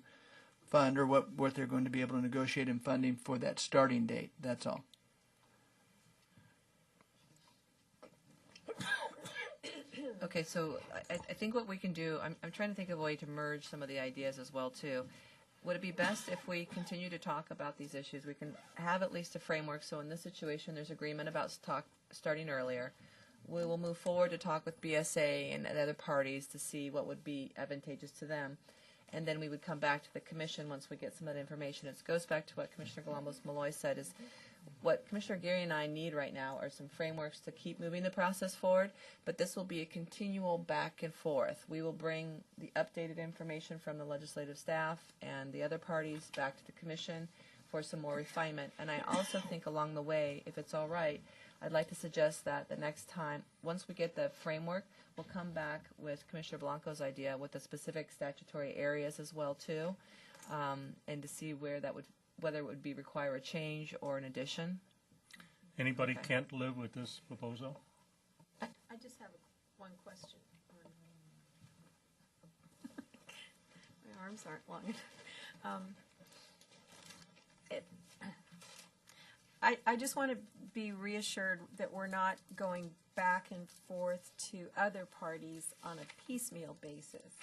fund, or what they're going to be able to negotiate in funding for that starting date. That's all. Okay, so I think what we can do, I'm trying to think of a way to merge some of the ideas as well, too. Would it be best if we continue to talk about these issues? We can have at least a framework, so in this situation there's agreement about starting earlier. We will move forward to talk with BSA and other parties to see what would be advantageous to them. And then we would come back to the commission once we get some of that information. It goes back to what Commissioner Galambos-Malloy said, is what Commissioner Geary and I need right now are some frameworks to keep moving the process forward, but this will be a continual back and forth. We will bring the updated information from the legislative staff and the other parties back to the commission for some more refinement. And I also think along the way, if it's all right, I'd like to suggest that the next time, once we get the framework, we'll come back with Commissioner Blanco's idea with the specific statutory areas as well, too, and to see where that would, whether it would be require a change or an addition. Anybody can't live with this proposal? I just have one question. My arms aren't long enough. I just want to be reassured that we're not going back and forth to other parties on a piecemeal basis.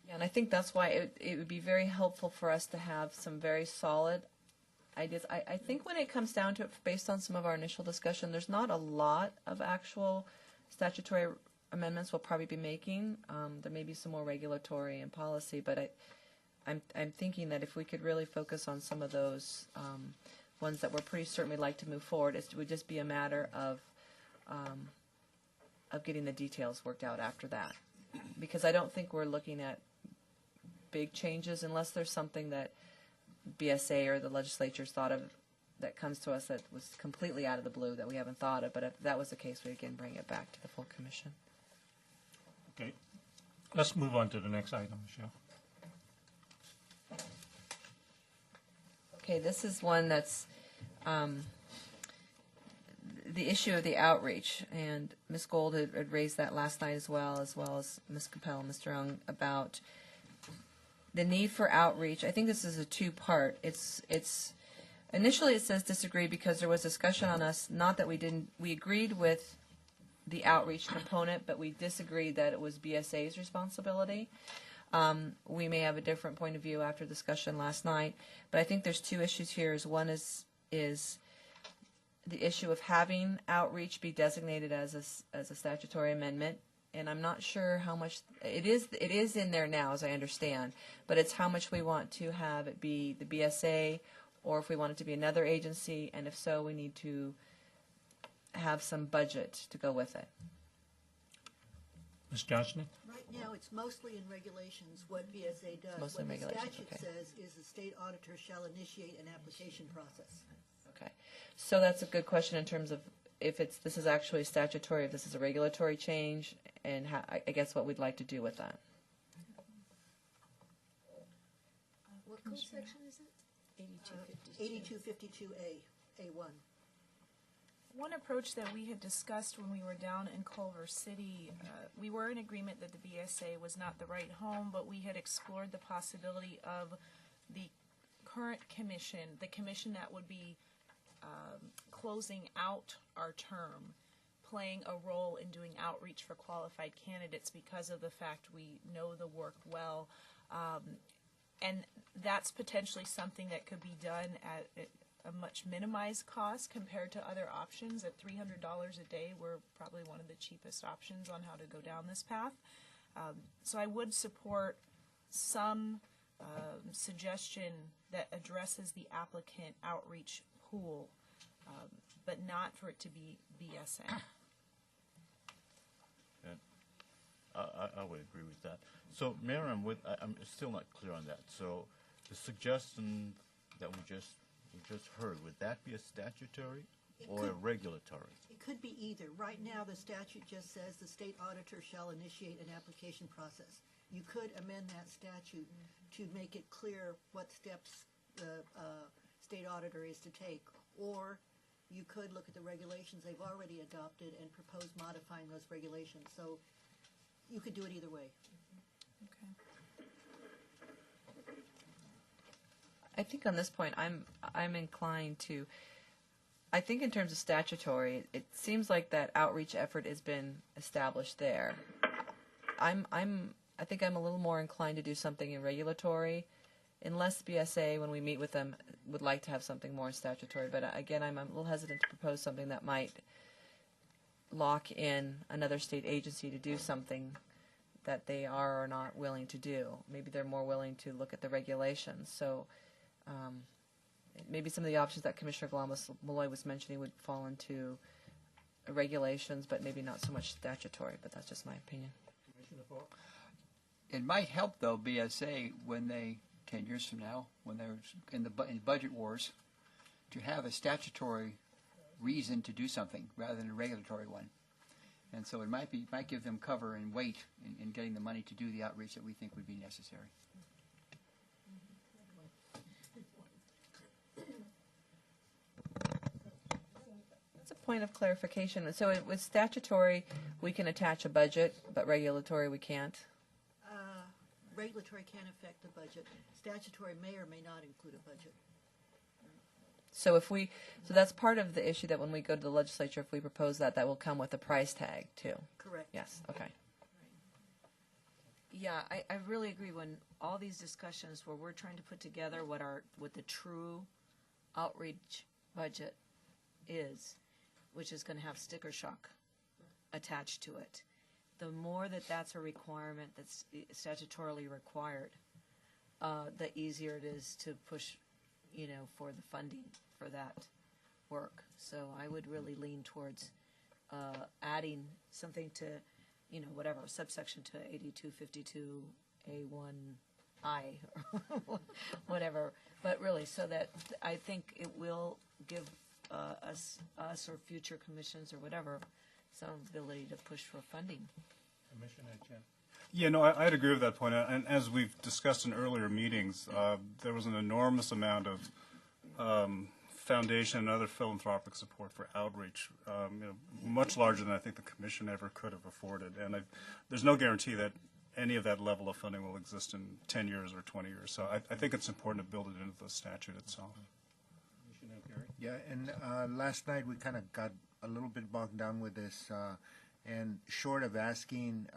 Yeah, and I think that's why it would be very helpful for us to have some very solid ideas. I think when it comes down to it, based on some of our initial discussion, there's not a lot of actual statutory amendments we'll probably be making. There may be some more regulatory and policy, but I'm thinking that if we could really focus on some of those ones that we're pretty certain we'd like to move forward, it would just be a matter of getting the details worked out after that. Because I don't think we're looking at big changes unless there's something that BSA or the legislature's thought of that comes to us that was completely out of the blue that we haven't thought of. But if that was the case, we again bring it back to the full commission. Okay. Let's move on to the next item, Michelle. Okay, this is one that's the issue of the outreach, and Ms. Gold had raised that last night as well as Ms. Capel and Mr. Young, about the need for outreach. I think this is a two-part. It's initially it says disagree because there was discussion on us, not that we agreed with the outreach component, but we disagreed that it was BSA's responsibility. We may have a different point of view after discussion last night, but I think there's two issues here. One is the issue of having outreach be designated as a statutory amendment, and I'm not sure how much it is in there now, as I understand, but it's how much we want to have it be the BSA, or if we want it to be another agency, and if so, we need to have some budget to go with it. Ms. Johnson? Right now, it's mostly in regulations what BSA does. Mostly in what the regulations, statute okay. says is the state auditor shall initiate an application process. Okay, so that's a good question in terms of if this is actually statutory, if this is a regulatory change, and I guess what we'd like to do with that. What code section is it? 8252A, A1. One approach that we had discussed when we were down in Culver City, we were in agreement that the BSA was not the right home, but we had explored the possibility of the current commission, the commission that would be closing out our term, playing a role in doing outreach for qualified candidates because of the fact we know the work well. And that's potentially something that could be done at a much minimized cost compared to other options. At $300 a day, we're probably one of the cheapest options on how to go down this path. So I would support some suggestion that addresses the applicant outreach pool, but not for it to be BSA. I would agree with that. So, Mayor, I'm still not clear on that. So, the suggestion that we just heard, would that be a statutory or a regulatory? It could be either. Right now, the statute just says the state auditor shall initiate an application process. You could amend that statute to make it clear what steps the state auditor is to take, or you could look at the regulations they've already adopted and propose modifying those regulations. So you could do it either way. Okay. I think on this point, I'm inclined to. I think in terms of statutory, it seems like that outreach effort has been established there. I think I'm a little more inclined to do something in regulatory, unless BSA, when we meet with them, would like to have something more statutory. But again, I'm a little hesitant to propose something that might lock in another state agency to do something that they are or not willing to do. Maybe they're more willing to look at the regulations. So maybe some of the options that Commissioner Glamis-Malloy was mentioning would fall into regulations, but maybe not so much statutory. But that's just my opinion. It might help, though, BSA, when they, 10 years from now, when they're in budget wars, to have a statutory reason to do something rather than a regulatory one. And so it might give them cover and weight in getting the money to do the outreach that we think would be necessary. That's a point of clarification. So with statutory, we can attach a budget, but regulatory we can't? Regulatory can affect the budget. Statutory may or may not include a budget. So so that's part of the issue, that when we go to the legislature, if we propose that will come with a price tag too. Correct. Yes. Okay. Yeah, I really agree. When all these discussions where we're trying to put together what the true outreach budget is, which is going to have sticker shock attached to it, the more that's a requirement that's statutorily required, the easier it is to push, for the funding for that work. So I would really lean towards adding something to, whatever, subsection to 8252A1I, or whatever. But really, so that I think it will give us or future commissions or whatever some ability to push for funding. Commissioner Chen. Yeah, no, I'd agree with that point. And as we've discussed in earlier meetings, there was an enormous amount of foundation and other philanthropic support for outreach, much larger than I think the Commission ever could have afforded. And there's no guarantee that any of that level of funding will exist in 10 years or 20 years. So I think it's important to build it into the statute itself. Commissioner Gary? Yeah, and last night we kind of got a little bit bogged down with this, and short of asking,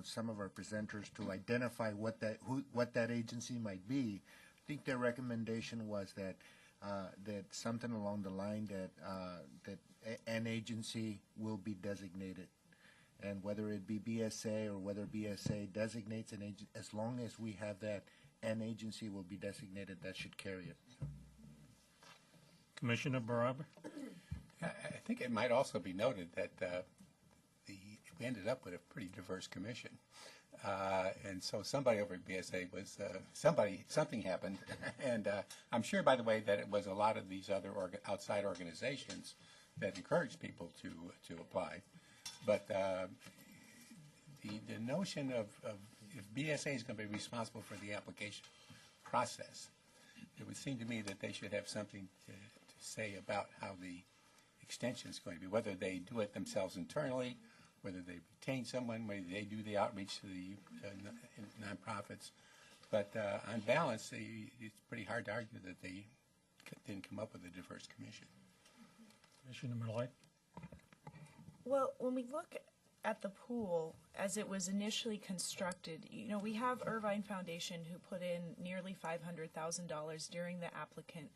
some of our presenters to identify what that agency might be, I think their recommendation was that something along the line that an agency will be designated, and whether it be BSA or whether BSA designates an agency, as long as we have that, an agency will be designated, that should carry it. Commissioner Baraba? I think it might also be noted that we ended up with a pretty diverse commission. And so somebody over at BSA was, something happened. And I'm sure, by the way, that it was a lot of these other outside organizations that encourage people to apply. But the notion of if BSA is going to be responsible for the application process, it would seem to me that they should have something to say about how the extension is going to be, whether they do it themselves internally, whether they retain someone, whether they do the outreach to the nonprofits. But on balance, it's pretty hard to argue that they didn't come up with a diverse commission. Commissioner Malloy? Well, when we look at the pool as it was initially constructed, we have Irvine Foundation who put in nearly $500,000 during the applicant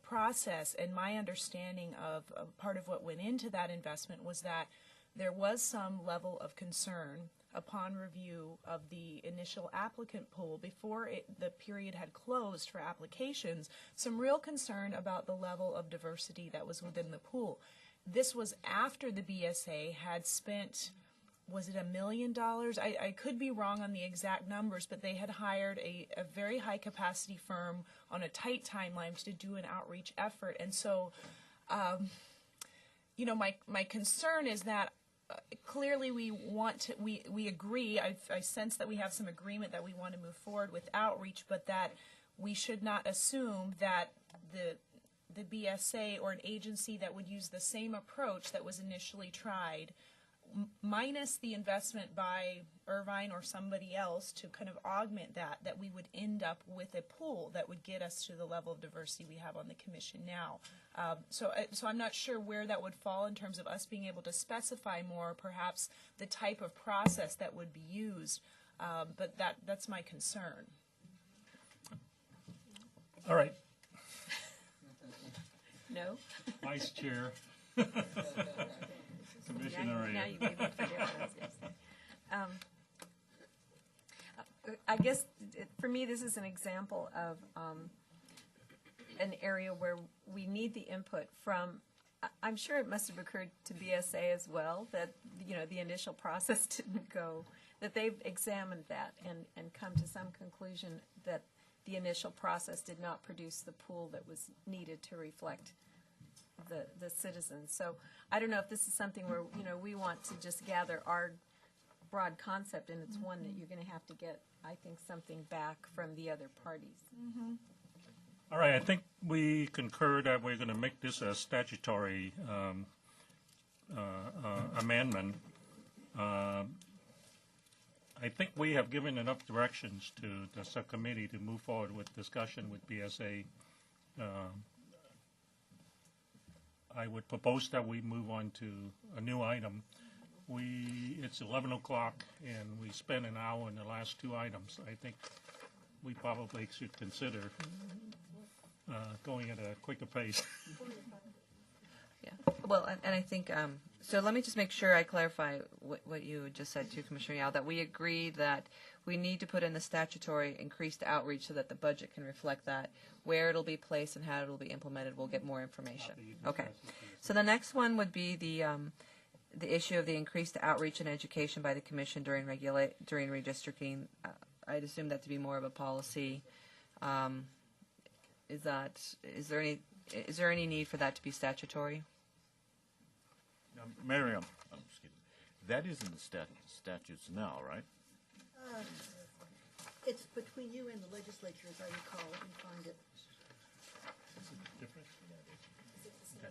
process, and my understanding of part of what went into that investment was that there was some level of concern upon review of the initial applicant pool before the period had closed for applications, some real concern about the level of diversity that was within the pool. This was after the BSA had spent, was it $1 million? I could be wrong on the exact numbers, but they had hired a very high capacity firm on a tight timeline to do an outreach effort. And so, my concern is that clearly we want to, we agree, I sense that we have some agreement that we want to move forward with outreach, but that we should not assume that the BSA or an agency that would use the same approach that was initially tried, minus the investment by Irvine or somebody else to kind of augment that we would end up with a pool that would get us to the level of diversity we have on the commission now. So I'm not sure where that would fall in terms of us being able to specify more, perhaps the type of process that would be used, but that's my concern. All right. No? Vice Chair. Commissioner. Now you gave me forgiveness, yes. I guess for me this is an example of an area where we need the input from, I'm sure it must have occurred to BSA as well that the initial process didn't go, that they've examined that and come to some conclusion that the initial process did not produce the pool that was needed to reflect the citizens. So I don't know if this is something where we want to just gather our broad concept, and it's one that you're going to have to get, I think, something back from the other parties. Mm-hmm. All right, I think we concur that we're going to make this a statutory amendment. I think we have given enough directions to the subcommittee to move forward with discussion with BSA. I would propose that we move on to a new item. It's 11 o'clock, and we spent an hour on the last two items. I think we probably should consider going at a quicker pace. Yeah. Well, and I think, so let me just make sure I clarify what you just said to Commissioner Yao, that we agree that we need to put in the statutory increased outreach so that the budget can reflect that. Where it'll be placed and how it'll be implemented, we'll get more information. Okay. So the next one would be the issue of the increased outreach and education by the Commission during redistricting. I'd assume that to be more of a policy. Is there any need for that to be statutory? Miriam, excuse me. That is in the statutes now, right? It's between you and the legislature, as I recall. Let me find it.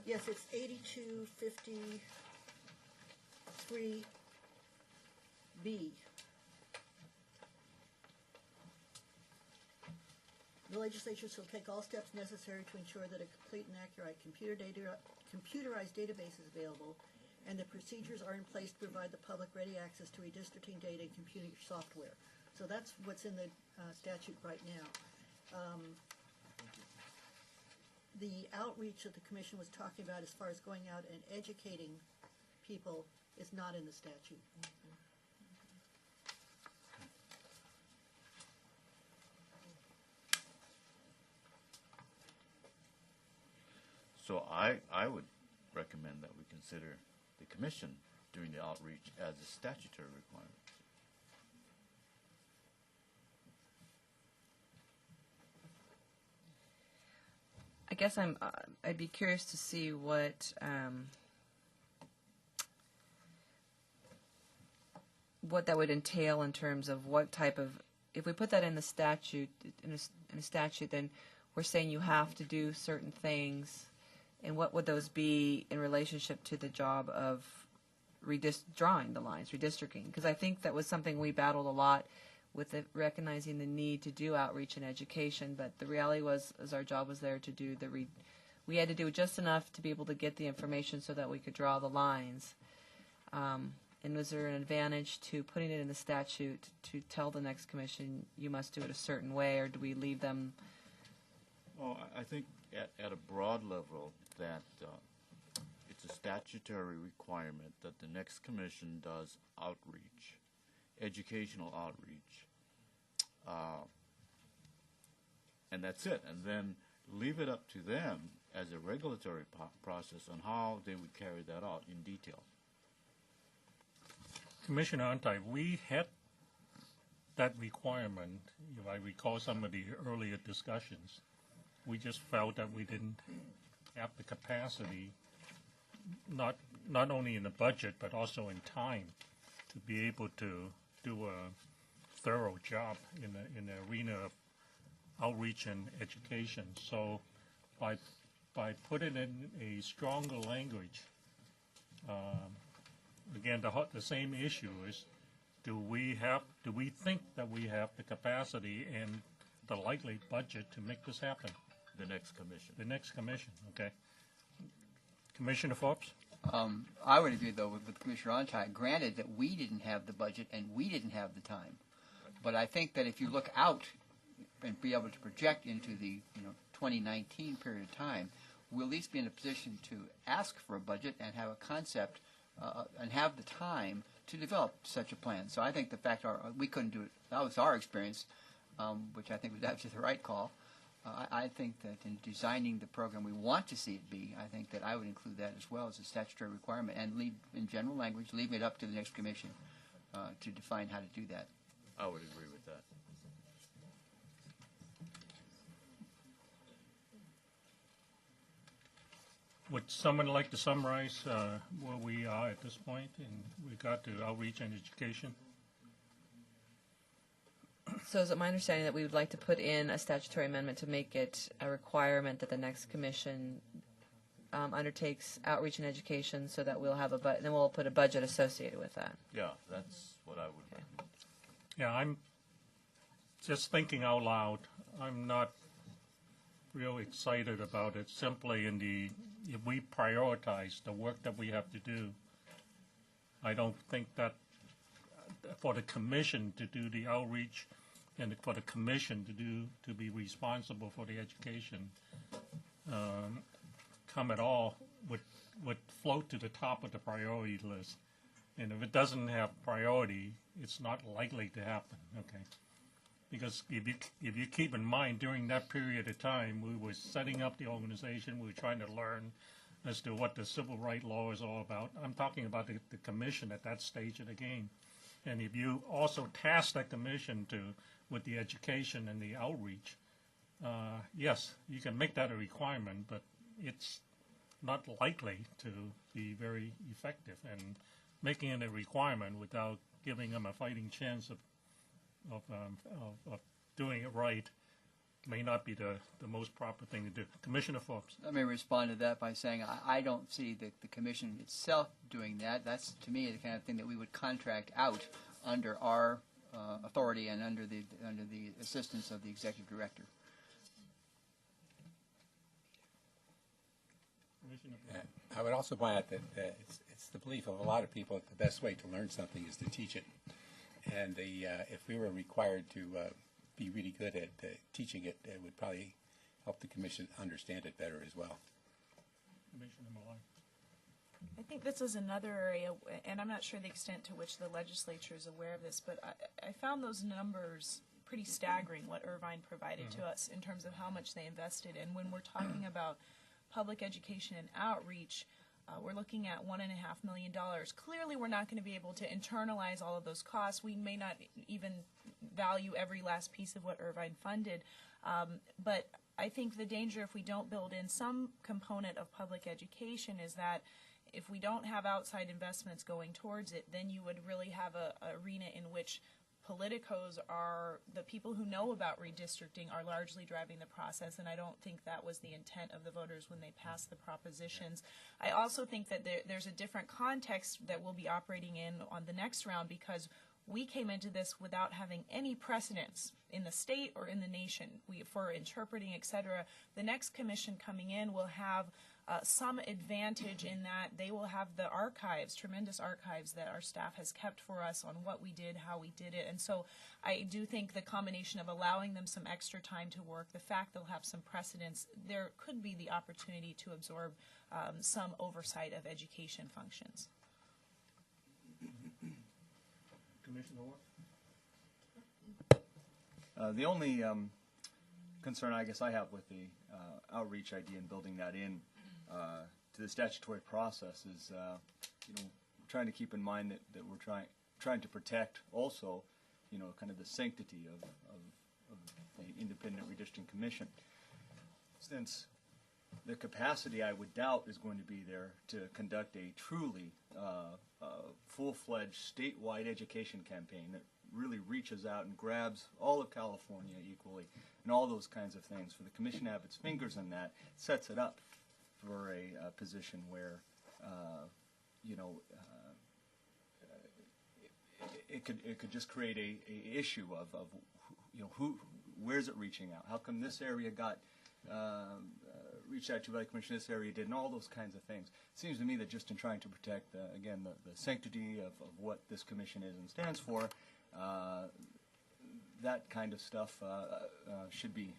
Yes, it's 8253B. The legislature shall take all steps necessary to ensure that a complete and accurate computerized database is available, and the procedures are in place to provide the public ready access to redistricting data and computing software. So that's what's in the statute right now. The outreach that the Commission was talking about as far as going out and educating people is not in the statute. So I would recommend that we consider the Commission doing the outreach as a statutory requirement. I guess I'd be curious to see what that would entail in terms of what type of, if we put that in the statute, in a statute, then we're saying you have to do certain things, and what would those be in relationship to the job of drawing the lines, redistricting? Because I think that was something we battled a lot with recognizing the need to do outreach and education, but the reality was, as our job was there to do we had to do just enough to be able to get the information so that we could draw the lines. And was there an advantage to putting it in the statute to tell the next commission you must do it a certain way, or do we leave them? Well, I think at a broad level that it's a statutory requirement that the next commission does outreach, educational outreach, and that's it. And then leave it up to them as a regulatory process on how they would carry that out in detail. Commissioner Antai, we had that requirement, if I recall some of the earlier discussions. We just felt that we didn't have the capacity, not only in the budget, but also in time, to be able to do a thorough job in the arena of outreach and education. So by putting in a stronger language, again, the same issue is, do we think that we have the capacity and the likely budget to make this happen? The next commission. The next commission, okay. Commissioner Forbes? I would agree, though, with Commissioner Antai. Granted that we didn't have the budget and we didn't have the time, but I think that if you look out and be able to project into the 2019 period of time, we'll at least be in a position to ask for a budget and have a concept and have the time to develop such a plan. So I think the fact we couldn't do it, that was our experience, which I think was absolutely the right call. I think that in designing the program we want to see it be, I think that I would include that as well as a statutory requirement and leave, in general language, leave it up to the next commission to define how to do that. I would agree with that. Would someone like to summarize where we are at this point in regard to outreach and education? So is it my understanding that we would like to put in a statutory amendment to make it a requirement that the next commission undertakes outreach and education, so that we'll have then we'll put a budget associated with that? Yeah, that's what I would recommend. Yeah, I'm just thinking out loud. I'm not real excited about it, simply if we prioritize the work that we have to do. I don't think that for the commission to do the outreach and for the commission to be responsible for the education come at all would float to the top of the priority list. And if it doesn't have priority, it's not likely to happen, okay? Because if you keep in mind, during that period of time, we were setting up the organization, we were trying to learn as to what the civil rights law is all about. I'm talking about the commission at that stage of the game. And if you also task that commission with the education and the outreach, yes, you can make that a requirement, but it's not likely to be very effective. And making it a requirement without giving them a fighting chance of doing it right may not be the most proper thing to do. Commissioner Forbes. Let me respond to that by saying I don't see the commission itself doing that. That's, to me, the kind of thing that we would contract out under our authority and under the assistance of the executive director. I would also point out that it's the belief of a lot of people that the best way to learn something is to teach it. And if we were required to be really good at teaching it, it would probably help the commission understand it better as well. Commissioner Malloy. I think this is another area, and I'm not sure the extent to which the legislature is aware of this, but I found those numbers pretty staggering, what Irvine provided to us in terms of how much they invested. And when we're talking about public education and outreach, we're looking at $1.5 million. Clearly, we're not going to be able to internalize all of those costs. We may not even value every last piece of what Irvine funded. But I think the danger if we don't build in some component of public education is that if we don't have outside investments going towards it, then you would really have a arena in which politicos are the people who know about redistricting are largely driving the process, and I don't think that was the intent of the voters when they passed the propositions. I also think that there's a different context that we'll be operating in on the next round because we came into this without having any precedents in the state or in the nation for interpreting, et cetera. The next commission coming in will have some advantage in that they will have the archives, tremendous archives that our staff has kept for us on what we did, how we did it. And so I do think the combination of allowing them some extra time to work, the fact they'll have some precedents, there could be the opportunity to absorb some oversight of education functions. Commissioner Orr? The only concern I guess I have with the outreach idea and building that in to the statutory process is, trying to keep in mind that we're trying to protect also, kind of the sanctity of the independent redistricting commission. Since the capacity, I would doubt, is going to be there to conduct a truly full-fledged statewide education campaign that really reaches out and grabs all of California equally and all those kinds of things. For the commission to have its fingers in that sets it up for a position where, it could just create a issue of where's it reaching out? How come this area got reached out to by the commission, this area did, and all those kinds of things. It seems to me that just in trying to protect, again, the sanctity of what this commission is and stands for, that kind of stuff should be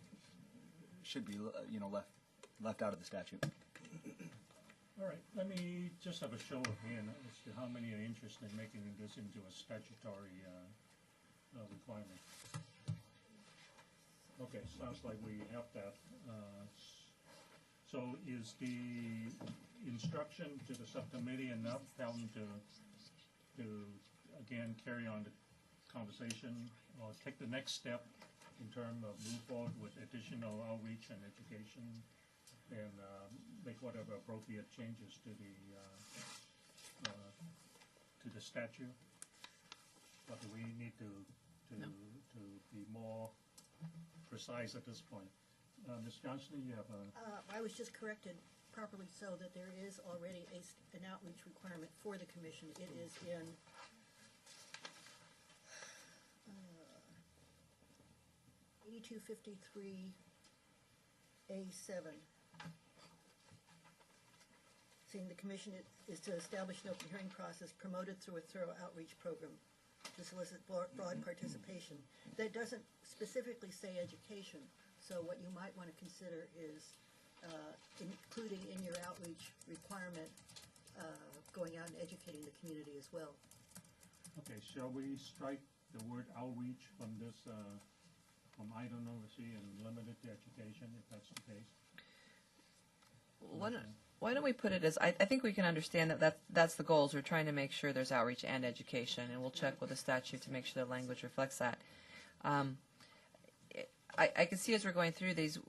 left out of the statute. All right, let me just have a show of hands as to how many are interested in making this into a statutory requirement. Okay, sounds like we have that. So is the instruction to the subcommittee enough, tell them to again carry on the conversation or take the next step in terms of move forward with additional outreach and education and make whatever appropriate changes to the statute? Or do we need to be more precise at this point? Ms. Johnston, you have a... I was just corrected properly so that there is already an outreach requirement for the commission. It is in 8253A7. Saying the commission is to establish an open hearing process promoted through a thorough outreach program to solicit broad participation. That doesn't specifically say education. So what you might want to consider is including in your outreach requirement going out and educating the community as well. Okay, shall we strike the word outreach from this, from item number C and limit it to education, if that's the case? Why don't we put it as, I think we can understand that's the goals. We're trying to make sure there's outreach and education, and we'll check with the statute to make sure the language reflects that. I can see as we're going through these,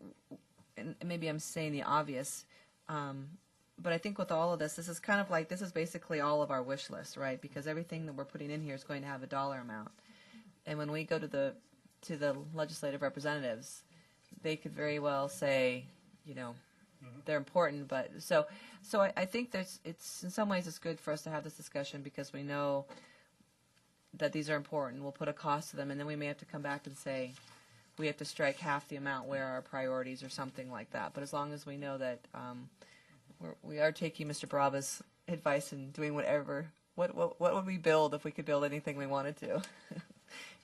and maybe I'm saying the obvious, but I think with all of this is kind of like, this is basically all of our wish list, right? Because everything that we're putting in here is going to have a dollar amount. And when we go to the legislative representatives, they could very well say, they're important, but so I think it's in some ways it's good for us to have this discussion because we know that these are important. We'll put a cost to them, and then we may have to come back and say we have to strike half the amount where our priorities or something like that. But as long as we know that we are taking Mr. Baraba's advice and doing whatever, what would we build if we could build anything we wanted to?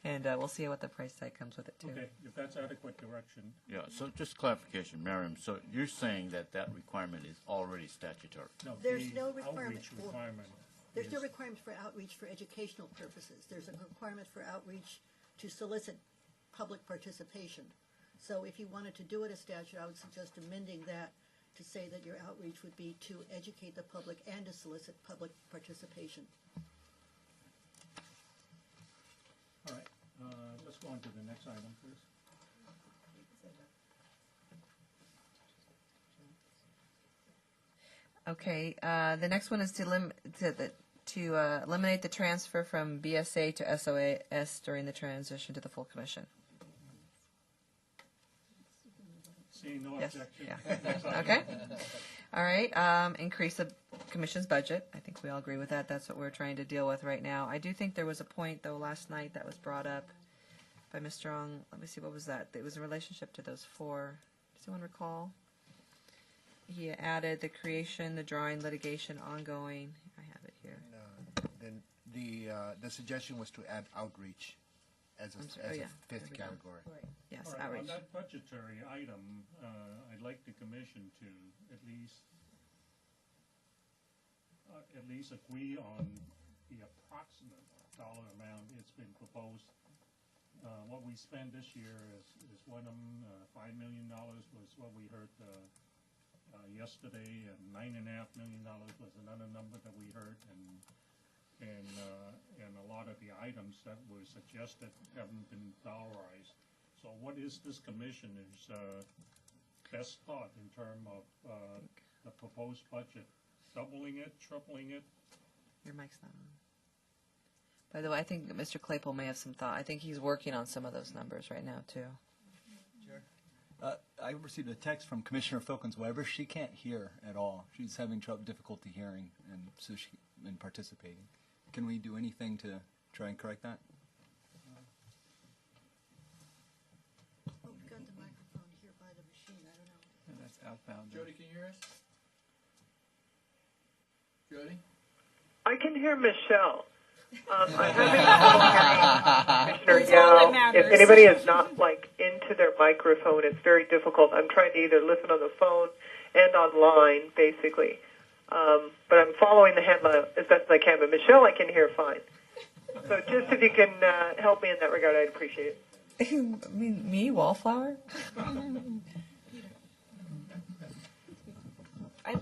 And we'll see what the price tag comes with it, too. Okay, if that's adequate direction. Yeah, so just clarification, Miriam, so you're saying that requirement is already statutory? No, There's the no requirement outreach requirement. There's no requirement for outreach for educational purposes. There's a requirement for outreach to solicit public participation. So if you wanted to do it as statute, I would suggest amending that to say that your outreach would be to educate the public and to solicit public participation. All right, let's go on to the next item, please. Okay, the next one is to eliminate the transfer from BSA to SOAS during the transition to the full commission. Seeing no Yes, objection. yeah. Okay. All right, increase the commission's budget. I think we all agree with that. That's what we're trying to deal with right now. I do think there was a point, though, last night that was brought up by Ms. Strong. Let me see, what was that? It was in relationship to those four. Does anyone recall? He added the creation, the drawing, litigation, ongoing. I have it here. Then the suggestion was to add outreach as a fifth category. Yes, All right, outreach. on that budgetary item, I'd like the commission to at least agree on the approximate dollar amount it's been proposed. What we spent this year is one of them, $5 million was what we heard yesterday, and $9.5 million was another number that we heard, and a lot of the items that were suggested haven't been dollarized. So what is this commissioner's best thought in terms of the proposed budget? Doubling it, tripling it? Your mic's not on. By the way, I think that Mr. Claypool may have some thought. I think he's working on some of those numbers right now, too. I received a text from Commissioner Filkins-Weber. She can't hear at all. She's having difficulty hearing and participating. Can we do anything to try and correct that? Oh, we've got the microphone here by the machine. I don't know. And that's outbound. Jody, can you hear us? Jody? I can hear Michelle. I'm having trouble hearing Commissioner Yao. If anybody is not into their microphone, it's very difficult. I'm trying to either listen on the phone and online, basically. But I'm following the headline as best as I can. But Michelle, I can hear fine. So just if you can help me in that regard, I'd appreciate it. Me, Wallflower? I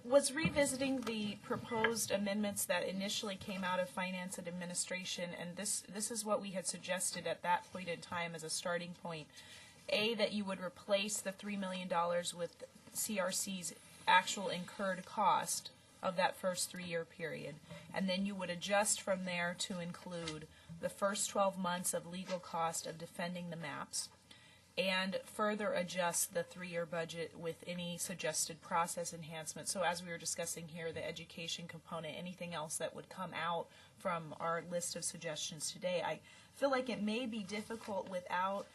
was revisiting the proposed amendments that initially came out of Finance and Administration, and this is what we had suggested at that point in time as a starting point. A, that you would replace the $3 million with CRC's actual incurred cost of that first 3-year period, and then you would adjust from there to include the first 12 months of legal cost of defending the maps, and further adjust the 3-year budget with any suggested process enhancement. So as we were discussing here, the education component, anything else that would come out from our list of suggestions today. I feel like it may be difficult without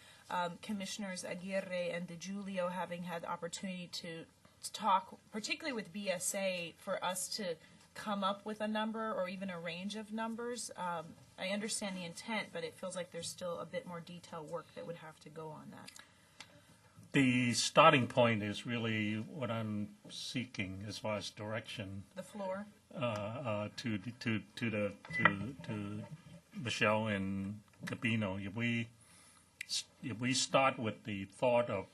Commissioners Aguirre and DeGiulio having had the opportunity to talk, particularly with BSA, for us to come up with a number or even a range of numbers. I understand the intent, but it feels like there's still a bit more detailed work that would have to go on that. The starting point is really what I'm seeking as far as direction. The floor. To Michelle and Cabino. If we start with the thought of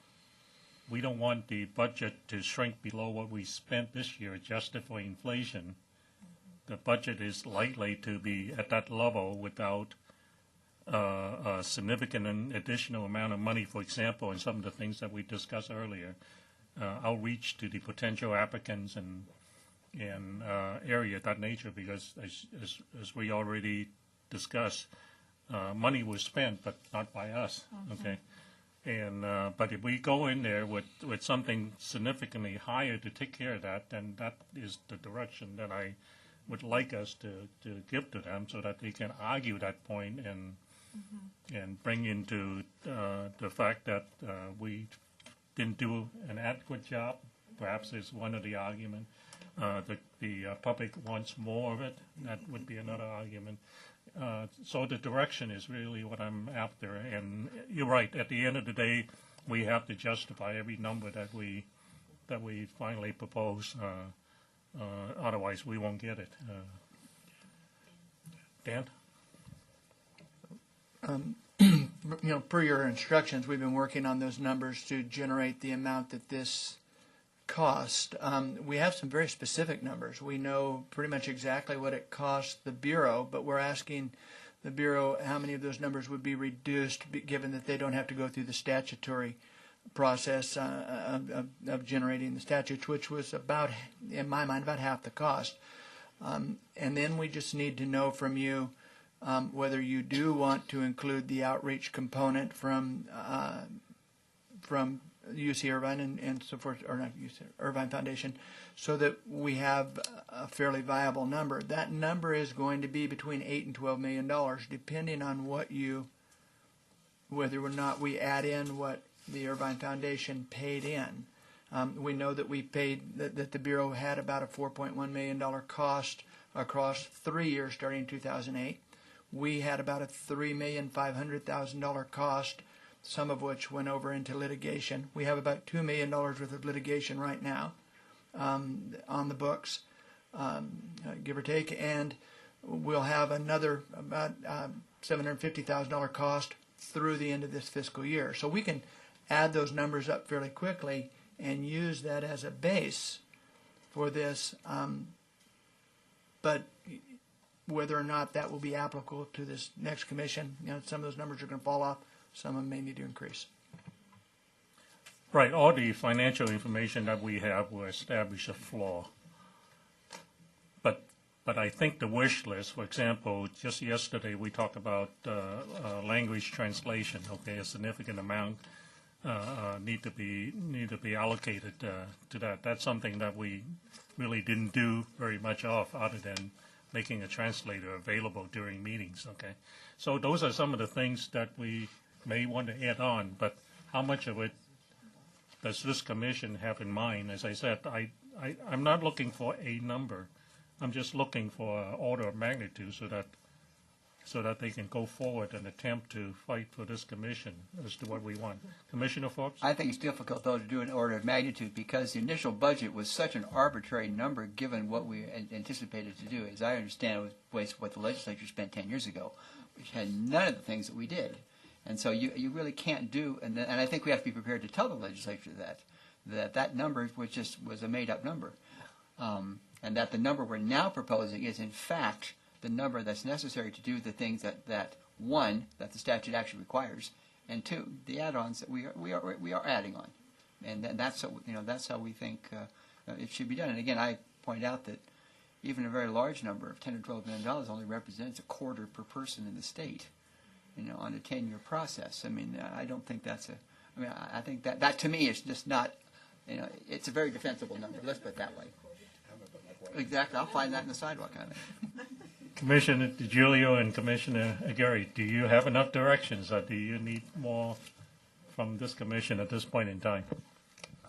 we don't want the budget to shrink below what we spent this year adjusted for inflation, the budget is likely to be at that level without a significant additional amount of money, for example, in some of the things that we discussed earlier, outreach to the potential applicants and area of that nature, because as we already discussed, money was spent, but not by us, okay? And but if we go in there with something significantly higher to take care of that, then that is the direction that I would like us to give to them, so that they can argue that point and bring into the fact that we didn't do an adequate job. Perhaps is one of the arguments. The public wants more of it. That would be another argument. So the direction is really what I'm after. And you're right. At the end of the day, we have to justify every number that we finally propose. Otherwise, we won't get it. Dan? Per your instructions, we've been working on those numbers to generate the amount that this cost. We have some very specific numbers. We know pretty much exactly what it costs the Bureau, but we're asking the Bureau how many of those numbers would be reduced, given that they don't have to go through the statutory process of generating the statutes, which was about, in my mind, about half the cost. And then we just need to know from you whether you do want to include the outreach component from UC Irvine and so forth, or not UC Irvine Foundation, so that we have a fairly viable number. That number is going to be between $8 and $12 million, depending on whether or not we add in what the Irvine Foundation paid in. We know that we paid that the Bureau had about a $4.1 million cost across 3 years starting in 2008. We had about a $3,500,000 cost, some of which went over into litigation. We have about $2 million worth of litigation right now on the books, give or take, and we'll have another about $750,000 cost through the end of this fiscal year. So we can add those numbers up fairly quickly and use that as a base for this, but whether or not that will be applicable to this next commission, some of those numbers are going to fall off, some of them may need to increase. Right, all the financial information that we have will establish a floor. But I think the wish list, for example, just yesterday we talked about language translation. Okay, a significant amount need to be allocated to that. That's something that we really didn't do very much of, other than making a translator available during meetings. Okay, so those are some of the things that we may want to add on. But how much of it does this commission have in mind? As I said, I'm not looking for a number. I'm just looking for an order of magnitude so that they can go forward and attempt to fight for this commission as to what we want. Commissioner Forbes? I think it's difficult, though, to do an order of magnitude because the initial budget was such an arbitrary number given what we anticipated to do. As I understand, it was what the legislature spent 10 years ago, which had none of the things that we did. And so you really can't do, and I think we have to be prepared to tell the legislature that number was a made-up number. And that the number we're now proposing is, in fact, the number that's necessary to do the things that one, that the statute actually requires, and two, the add-ons that we are adding on, and that's how we think it should be done. And again, I point out that even a very large number of $10 or $12 million only represents a quarter per person in the state, on a 10-year process. I mean, I don't think that's I think that to me is just not, it's a very defensible number. Let's put it that way. Exactly. I'll find that in the sidewalk. Commissioner DiGiulio and Commissioner Aguirre, do you have enough directions, or do you need more from this commission at this point in time?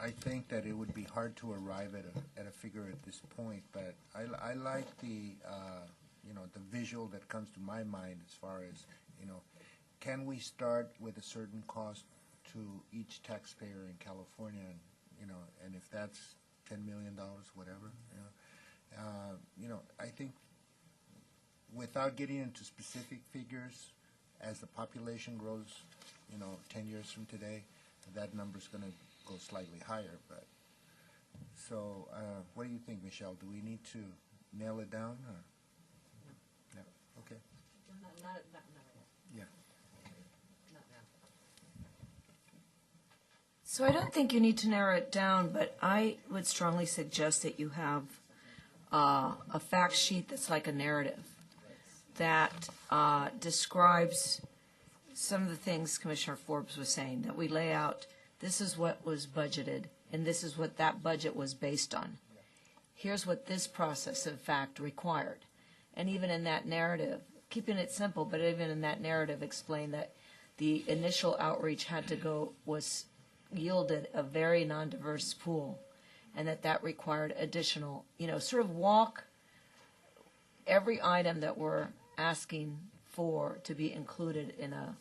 I think that it would be hard to arrive at a figure at this point, but I like the the visual that comes to my mind as far as can we start with a certain cost to each taxpayer in California, and if that's $10 million, whatever, I think without getting into specific figures, as the population grows, 10 years from today, that number's going to go slightly higher. But so, what do you think, Michelle? Do we need to nail it down, or no? Okay. Not yeah. So I don't think you need to narrow it down, but I would strongly suggest that you have a fact sheet that's like a narrative that describes some of the things Commissioner Forbes was saying, that we lay out, this is what was budgeted, and this is what that budget was based on. Here's what this process, in fact, required. And even in that narrative, keeping it simple, but even in that narrative, explain that the initial outreach yielded a very non-diverse pool, and that required additional, sort of walk every item that we're asking for to be included in a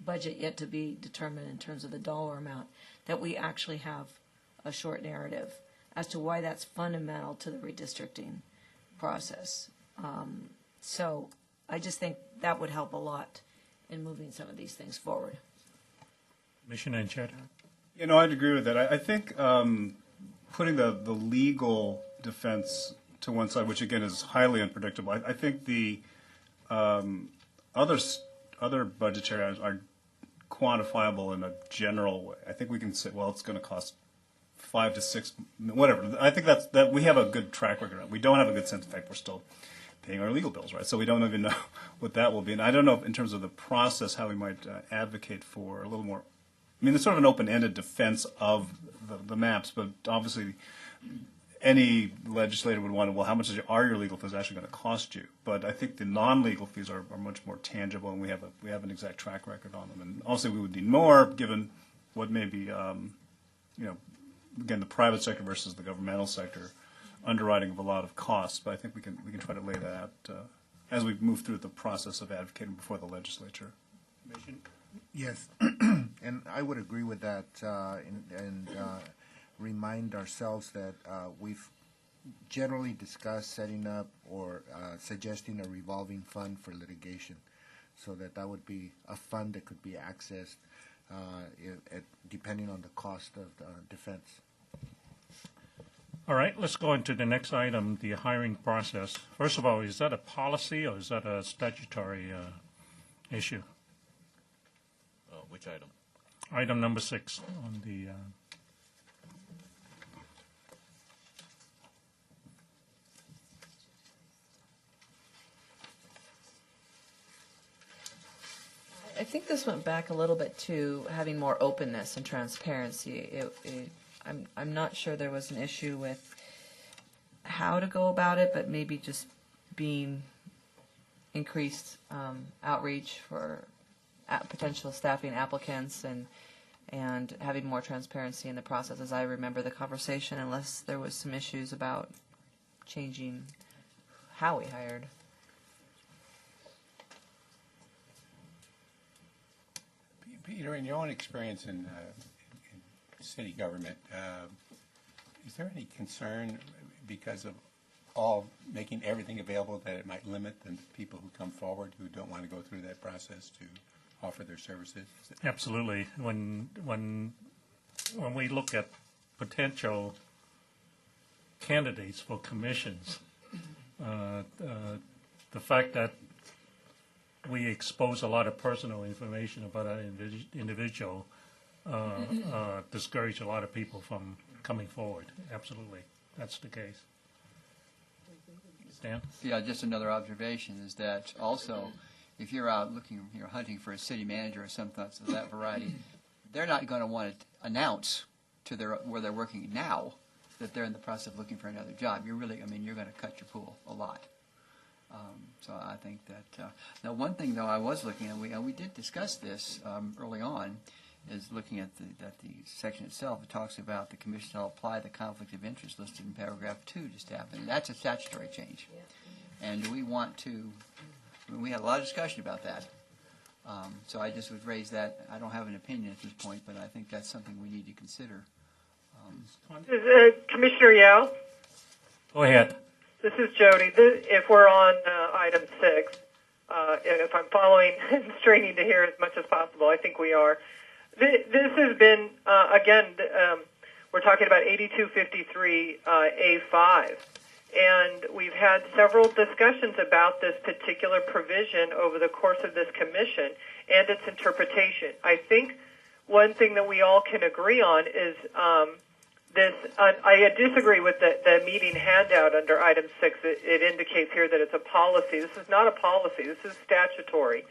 budget yet to be determined in terms of the dollar amount, that we actually have a short narrative as to why that's fundamental to the redistricting process. So I just think that would help a lot in moving some of these things forward. Commissioner Encheta? I'd agree with that. I think putting the legal defense to one side, which again is highly unpredictable, I think the other budgetary items are quantifiable in a general way. I think we can say, well, it's going to cost 5 to 6, whatever. I think that we have a good track record. We don't have a good sense. In fact, we're still paying our legal bills, right? So we don't even know what that will be. And I don't know in terms of the process how we might advocate for a little more. I mean, there's sort of an open-ended defense of the maps, but obviously any legislator would want to, well, how much are your legal fees actually going to cost you? But I think the non-legal fees are much more tangible, and we have an exact track record on them. And obviously we would need more given what may be, again, the private sector versus the governmental sector underwriting of a lot of costs. But I think we can try to lay that out as we move through the process of advocating before the legislature. Commission? Yes, and I would agree with that, and remind ourselves that we've generally discussed setting up or suggesting a revolving fund for litigation, so that would be a fund that could be accessed depending on the cost of the defense. All right, let's go into the next item, the hiring process. First of all, is that a policy or is that a statutory issue? Which item? Item number 6 on the. I think this went back a little bit to having more openness and transparency. I'm not sure there was an issue with how to go about it, but maybe just being increased outreach for potential staffing applicants and having more transparency in the process, as I remember the conversation, unless there was some issues about changing how we hired. Peter, in your own experience in city government, is there any concern because of all making everything available that it might limit the people who come forward who don't want to go through that process to offer their services? Absolutely. When we look at potential candidates for commissions, the fact that we expose a lot of personal information about an individual discourage a lot of people from coming forward. Absolutely, that's the case. Stan? Yeah, just another observation is that also, if you're out looking, hunting for a city manager or something of that variety, they're not going to want to announce to where they're working now that they're in the process of looking for another job. You're going to cut your pool a lot. So I think that now one thing though I was looking at, we did discuss this early on, is looking at the section itself. It talks about the commission shall apply the conflict of interest listed in paragraph 2 to staff, and that's a statutory change. And do we want to? We had a lot of discussion about that. So I just would raise that. I don't have an opinion at this point, but I think that's something we need to consider. Commissioner Yao? Go ahead. This is Jody. If we're on item 6, if I'm following and straining to hear as much as possible, I think we are. This has been, again, we're talking about 8253A5, and we've had several discussions about this particular provision over the course of this commission and its interpretation. I think one thing that we all can agree on is I disagree with the meeting handout under item 6. It indicates here that it's a policy. This is not a policy. This is statutory,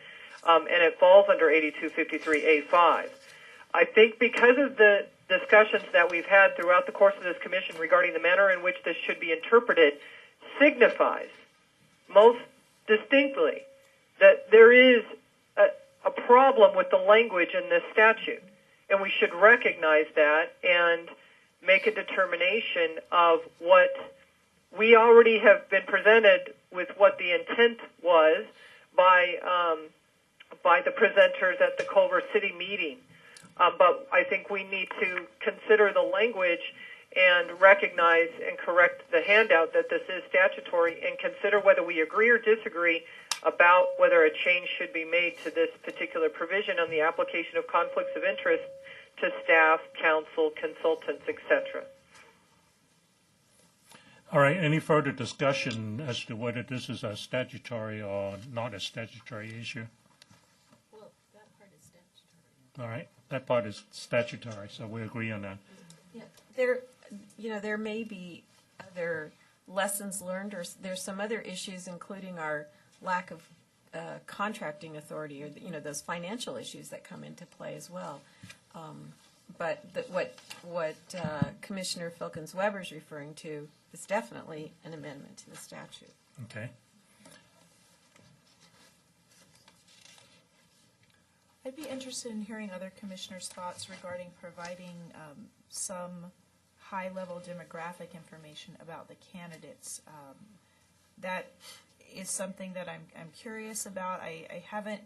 and it falls under 8253A5. I think because of the discussions that we've had throughout the course of this commission regarding the manner in which this should be interpreted signifies most distinctly that there is a problem with the language in this statute, and we should recognize that and make a determination of what we already have been presented with, what the intent was by the presenters at the Culver City meeting. But I think we need to consider the language and recognize and correct the handout that this is statutory, and consider whether we agree or disagree about whether a change should be made to this particular provision on the application of conflicts of interest to staff, counsel, consultants, etc. All right, any further discussion as to whether this is a statutory or not a statutory issue? Well, that part is statutory. All right, that part is statutory, so we agree on that. Yeah. There may be other lessons learned, or there's some other issues, including our lack of contracting authority, or those financial issues that come into play as well. But what Commissioner Filkins-Weber is referring to is definitely an amendment to the statute. Okay. I'd be interested in hearing other commissioners' thoughts regarding providing some high-level demographic information about the candidates. That is something that I'm curious about. I haven't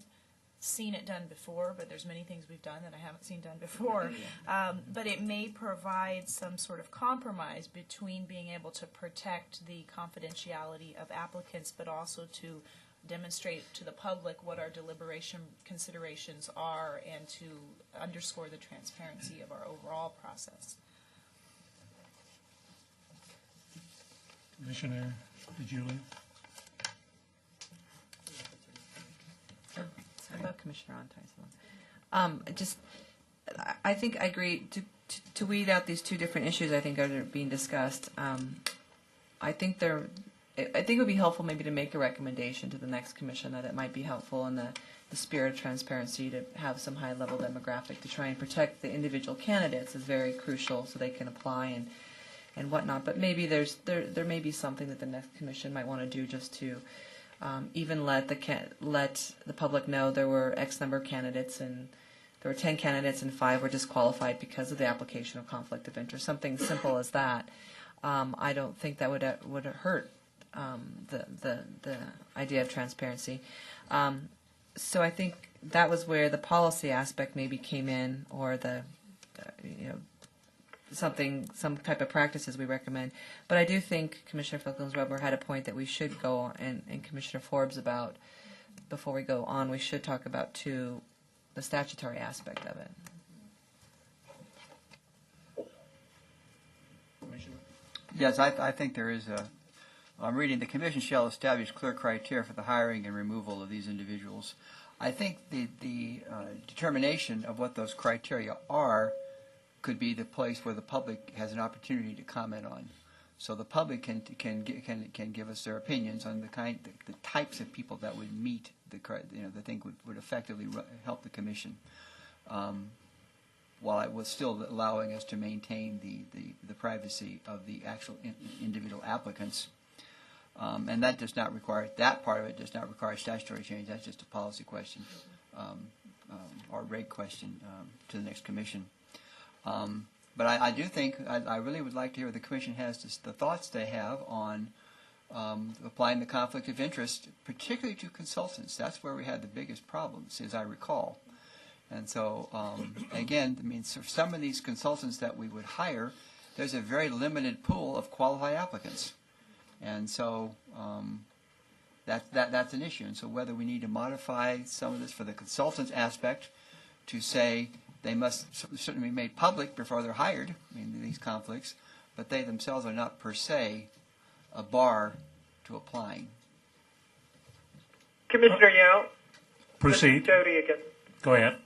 seen it done before, but there's many things we've done that I haven't seen done before. But it may provide some sort of compromise between being able to protect the confidentiality of applicants, but also to demonstrate to the public what our deliberation considerations are and to underscore the transparency of our overall process. Commissioner DeJulia? Sorry about Commissioner Ontais. I think I agree to weed out these two different issues. I think are being discussed. I think it would be helpful maybe to make a recommendation to the next commission that it might be helpful in the spirit of transparency to have some high-level demographic to try and protect the individual candidates is very crucial so they can apply and whatnot. But maybe there may be something that the next commission might want to do just to even let the public know there were X number of candidates and there were 10 candidates and 5 were disqualified because of the application of conflict of interest. Something simple as that. I don't think that would hurt the idea of transparency. So I think that was where the policy aspect maybe came in, or some type of practices we recommend. But I do think Commissioner Filkins-Weber had a point that we should go, and Commissioner Forbes, about, before we go on, we should talk about too the statutory aspect of it. Yes, I think there is I'm reading, the commission shall establish clear criteria for the hiring and removal of these individuals. I think the determination of what those criteria are could be the place where the public has an opportunity to comment on. So the public can give us their opinions on the types of people that would meet the thing would effectively help the commission, while it was still allowing us to maintain the privacy of the actual individual applicants. And that does not require, that part of it does not require statutory change. That's just a policy question or reg question to the next commission. But I do think, I really would like to hear what the commission has, the thoughts they have on applying the conflict of interest, particularly to consultants. That's where we had the biggest problems, as I recall. And so, again, I mean, for some of these consultants that we would hire, there's a very limited pool of qualified applicants. And so that's an issue. And so whether we need to modify some of this for the consultants aspect to say they must certainly be made public before they're hired, I mean, these conflicts, but they themselves are not per se a bar to applying. Commissioner Yao? Proceed. Jody again. Go ahead.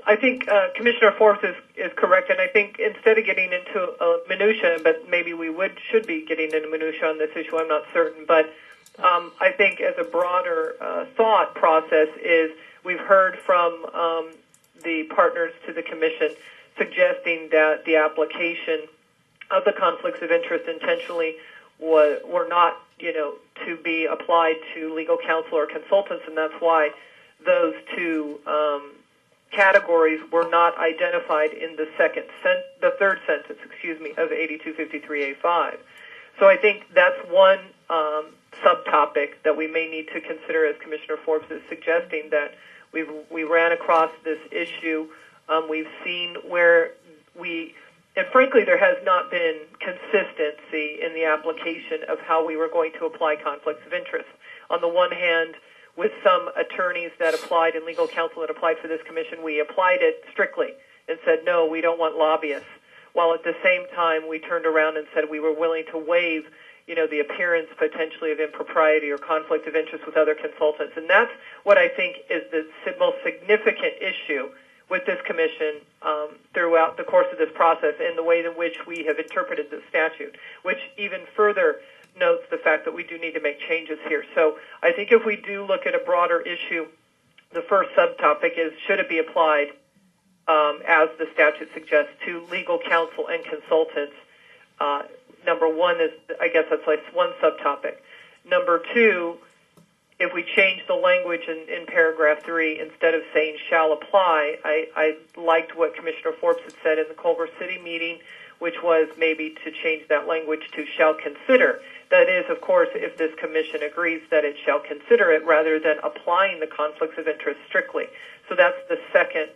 I think Commissioner Forbes is correct, and I think instead of getting into minutia, but maybe we should be getting into minutia on this issue, I'm not certain, but I think as a broader thought process is we've heard from the partners to the Commission suggesting that the application of the conflicts of interest intentionally were not, to be applied to legal counsel or consultants, and that's why those two categories were not identified in the third sentence, of 8253A5. So I think that's one subtopic that we may need to consider, as Commissioner Forbes is suggesting, that we ran across this issue. We've seen where and frankly, there has not been consistency in the application of how we were going to apply conflicts of interest. On the one hand, with some attorneys that applied and legal counsel that applied for this commission, we applied it strictly and said, no, we don't want lobbyists. While at the same time, we turned around and said we were willing to waive, the appearance potentially of impropriety or conflict of interest with other consultants. And that's what I think is the most significant issue with this commission throughout the course of this process in the way in which we have interpreted the statute, which even further notes the fact that we do need to make changes here. So I think if we do look at a broader issue, the first subtopic is, should it be applied, as the statute suggests, to legal counsel and consultants? Number one is, I guess that's like one subtopic. Number two, if we change the language in paragraph 3, instead of saying shall apply, I liked what Commissioner Forbes had said in the Culver City meeting, which was maybe to change that language to shall consider. That is, of course, if this commission agrees that it shall consider it, rather than applying the conflicts of interest strictly. So that's the second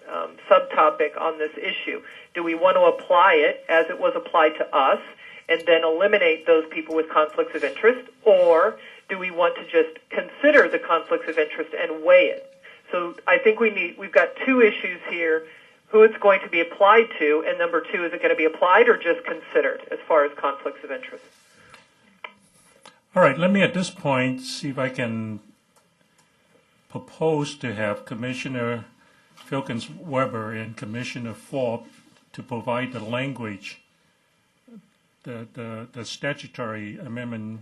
subtopic on this issue. Do we want to apply it as it was applied to us and then eliminate those people with conflicts of interest, or do we want to just consider the conflicts of interest and weigh it? So I think we've got two issues here: who it's going to be applied to, and number two, is it going to be applied or just considered as far as conflicts of interest? All right, let me at this point see if I can propose to have Commissioner Filkins-Weber and Commissioner Forbes to provide the language, the statutory amendment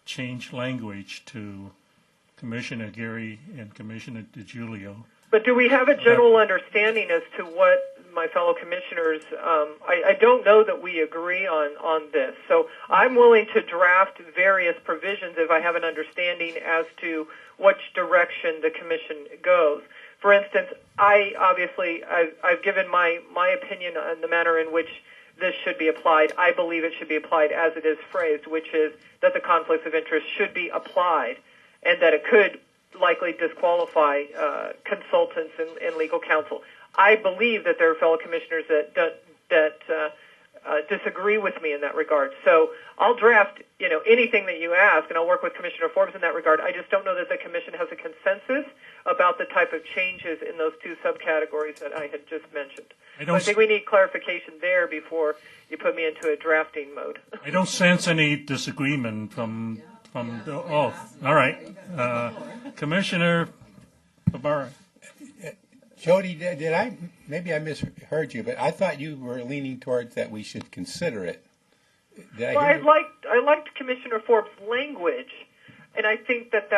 change language to Commissioner Gary and Commissioner DiGiulio. But do we have a general understanding as to what my fellow commissioners, I don't know that we agree on this. So I'm willing to draft various provisions if I have an understanding as to which direction the commission goes. For instance, I've given my opinion on the manner in which this should be applied. I believe it should be applied as it is phrased, which is that the conflicts of interest should be applied and that it could likely disqualify consultants and legal counsel. I believe that there are fellow commissioners that disagree with me in that regard. So I'll draft, anything that you ask, and I'll work with Commissioner Forbes in that regard. I just don't know that the commission has a consensus about the type of changes in those two subcategories that I had just mentioned. I think we need clarification there before you put me into a drafting mode. I don't sense any disagreement from the. Oh, all right, Commissioner Barbara. Jody, maybe I misheard you, but I thought you were leaning towards that we should consider it. I liked Commissioner Forbes' language, and I think that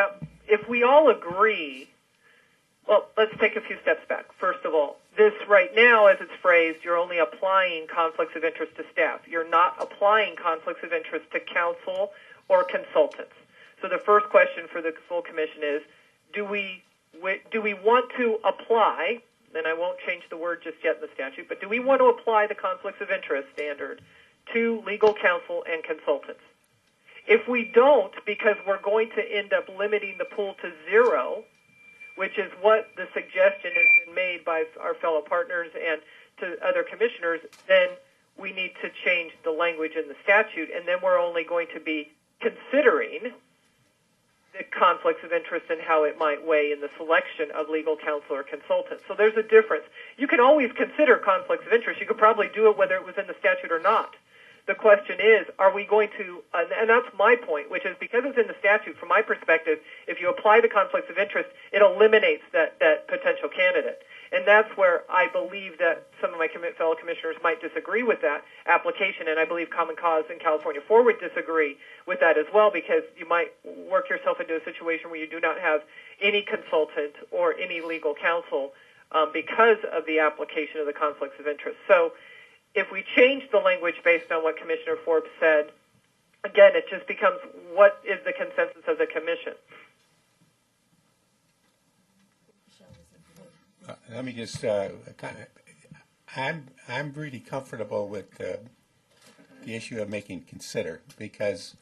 if we all agree, well, let's take a few steps back. First of all, this right now, as it's phrased, you're only applying conflicts of interest to staff. You're not applying conflicts of interest to counsel or consultants. So the first question for the full commission is, do we want to apply, and I won't change the word just yet in the statute, but do we want to apply the conflicts of interest standard to legal counsel and consultants? If we don't, because we're going to end up limiting the pool to 0, which is what the suggestion has been made by our fellow partners and to other commissioners, then we need to change the language in the statute, and then we're only going to be considering the conflicts of interest and how it might weigh in the selection of legal counsel or consultants. So there's a difference. You can always consider conflicts of interest. You could probably do it whether it was in the statute or not. The question is, are we going to, and that's my point, which is because it's in the statute, from my perspective, if you apply the conflicts of interest, it eliminates that potential candidate. And that's where I believe that some of my fellow commissioners might disagree with that application, and I believe Common Cause and California Forward disagree with that as well, because you might work yourself into a situation where you do not have any consultant or any legal counsel because of the application of the conflicts of interest. So if we change the language based on what Commissioner Forbes said, again, it just becomes what is the consensus of the commission. Let me just I'm really comfortable with the issue of making consider, because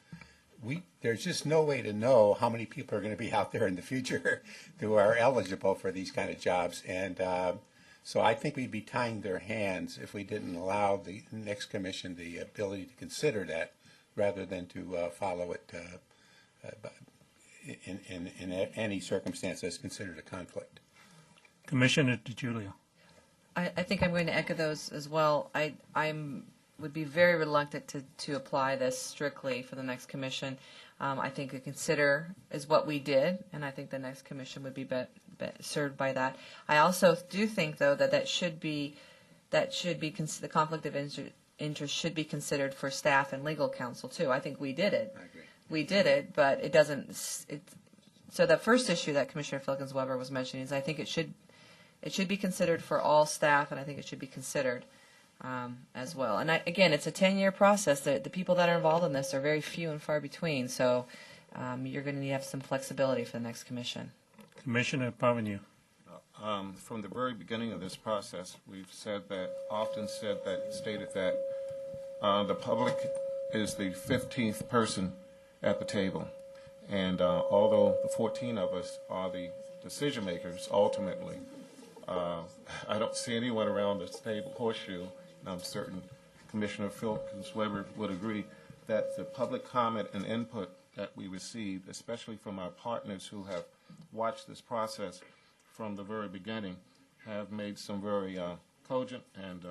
there's just no way to know how many people are going to be out there in the future who are eligible for these kind of jobs, and so I think we'd be tying their hands if we didn't allow the next commission the ability to consider that rather than to follow it in any circumstance that's considered a conflict. Commissioner DiGiulio. I think I'm going to echo those as well. I would be very reluctant to apply this strictly for the next commission. I think a consider is what we did, and I think the next commission would be served by that. I also do think, though, that the conflict of interest should be considered for staff and legal counsel too. I think we did it. I agree. We did it, but it doesn't. So the first issue that Commissioner Filkins-Weber was mentioning is I think it should be considered for all staff, and I think it should be considered as well. And again, it's a 10-year process. The people that are involved in this are very few and far between. So you're going to need to have some flexibility for the next commission. Commissioner Parvenu. From the very beginning of this process, we've stated that the public is the 15th person at the table. And although the 14 of us are the decision makers, ultimately, I don't see anyone around this table, horseshoe, and I'm certain Commissioner Filkins-Weber would agree, that the public comment and input that we received, especially from our partners who have watched this process from the very beginning, have made some very cogent and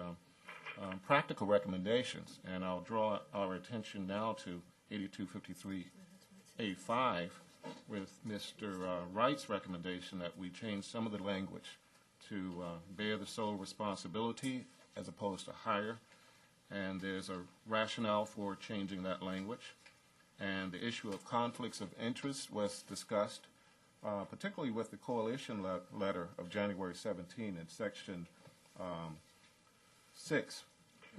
practical recommendations. And I'll draw our attention now to 8253A5 with Mr. Wright's recommendation that we change some of the language to bear the sole responsibility as opposed to hire. And there's a rationale for changing that language. And the issue of conflicts of interest was discussed, particularly with the coalition letter of January 17 in section 6,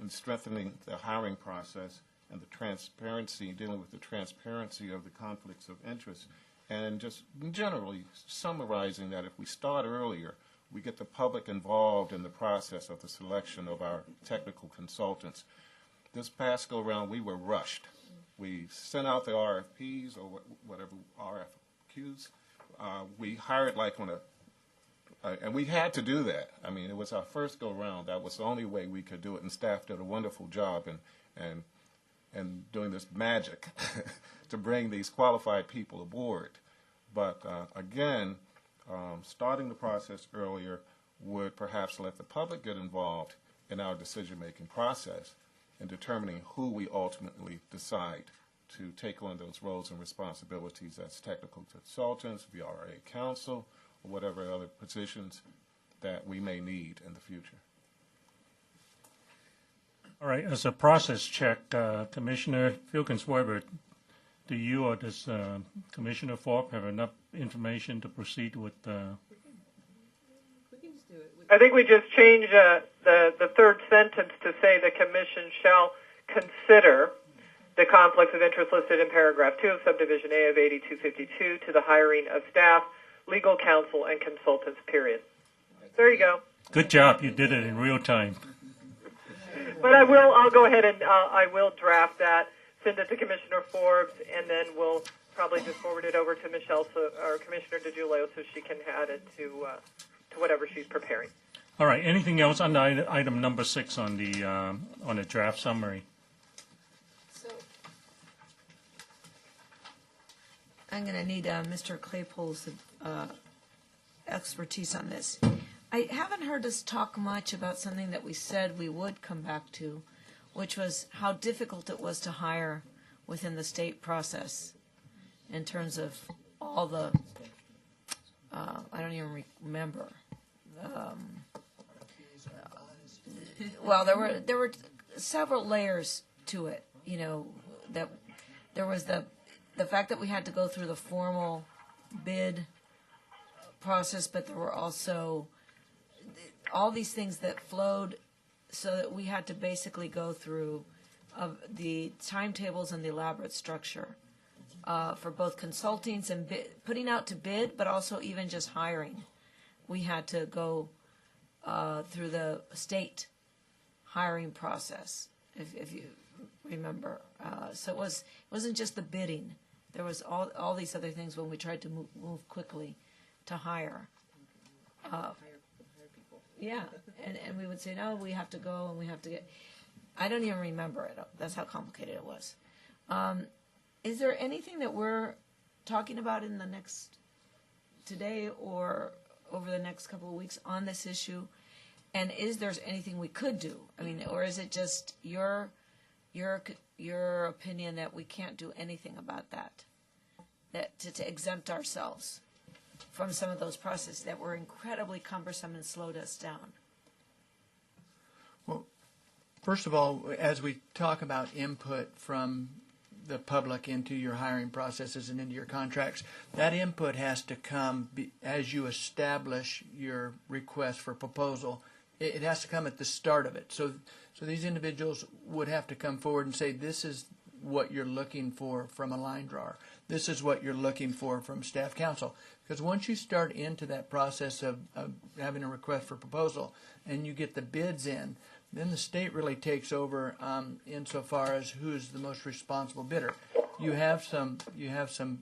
in strengthening the hiring process and the transparency, dealing with the transparency of the conflicts of interest, and just generally summarizing that if we start earlier, we get the public involved in the process of the selection of our technical consultants. This past go-round, we were rushed. We sent out the RFPs or whatever RFQs. We hired like on and we had to do that. I mean, it was our first go-round. That was the only way we could do it, and staff did a wonderful job and doing this magic to bring these qualified people aboard. But again, starting the process earlier would perhaps let the public get involved in our decision-making process in determining who we ultimately decide to take on those roles and responsibilities as technical consultants, VRA counsel, or whatever other positions that we may need in the future. All right, as a process check, Commissioner Filkins-Weber, do you or does Commissioner Thorpe have enough information to proceed with I think we just changed the third sentence to say the Commission shall consider the conflicts of interest listed in paragraph 2 of subdivision A of 8252 to the hiring of staff, legal counsel, and consultants, period. There you go. Good job. You did it in real time. But I'll go ahead and I will draft that, send it to Commissioner Forbes, and then we'll probably just forward it over to Michelle or Commissioner DiGiulio so she can add it to whatever she's preparing. All right. Anything else on the item number 6 on the draft summary? So I'm going to need Mr. Claypool's expertise on this. I haven't heard us talk much about something that we said we would come back to, which was how difficult it was to hire within the state process in terms of all the, I don't even remember. Well, there were several layers to it, you know, that there was the fact that we had to go through the formal bid process, but there were also all these things that flowed so that we had to basically go through the timetables and the elaborate structure for both consultings and putting out to bid, but also even just hiring. We had to go through the state hiring process, if you remember. So it wasn't just the bidding. There was all these other things when we tried to move quickly to hire. Yeah, and we would say, no, we have to go and we have to get, I don't even remember it. That's how complicated it was. Is there anything that we're talking about in the next, today or over the next couple of weeks on this issue? And is there anything we could do? I mean, or is it just your opinion that we can't do anything about that to exempt ourselves? from some of those processes that were incredibly cumbersome and slowed us down? Well, first of all, as we talk about input from the public into your hiring processes and into your contracts, that input has to come as you establish your request for proposal. It has to come at the start of it. So these individuals would have to come forward and say, this is what you're looking for from a line drawer. This is what you're looking for from staff counsel. Because once you start into that process of having a request for proposal and you get the bids in, then the state really takes over insofar as who's the most responsible bidder. You have some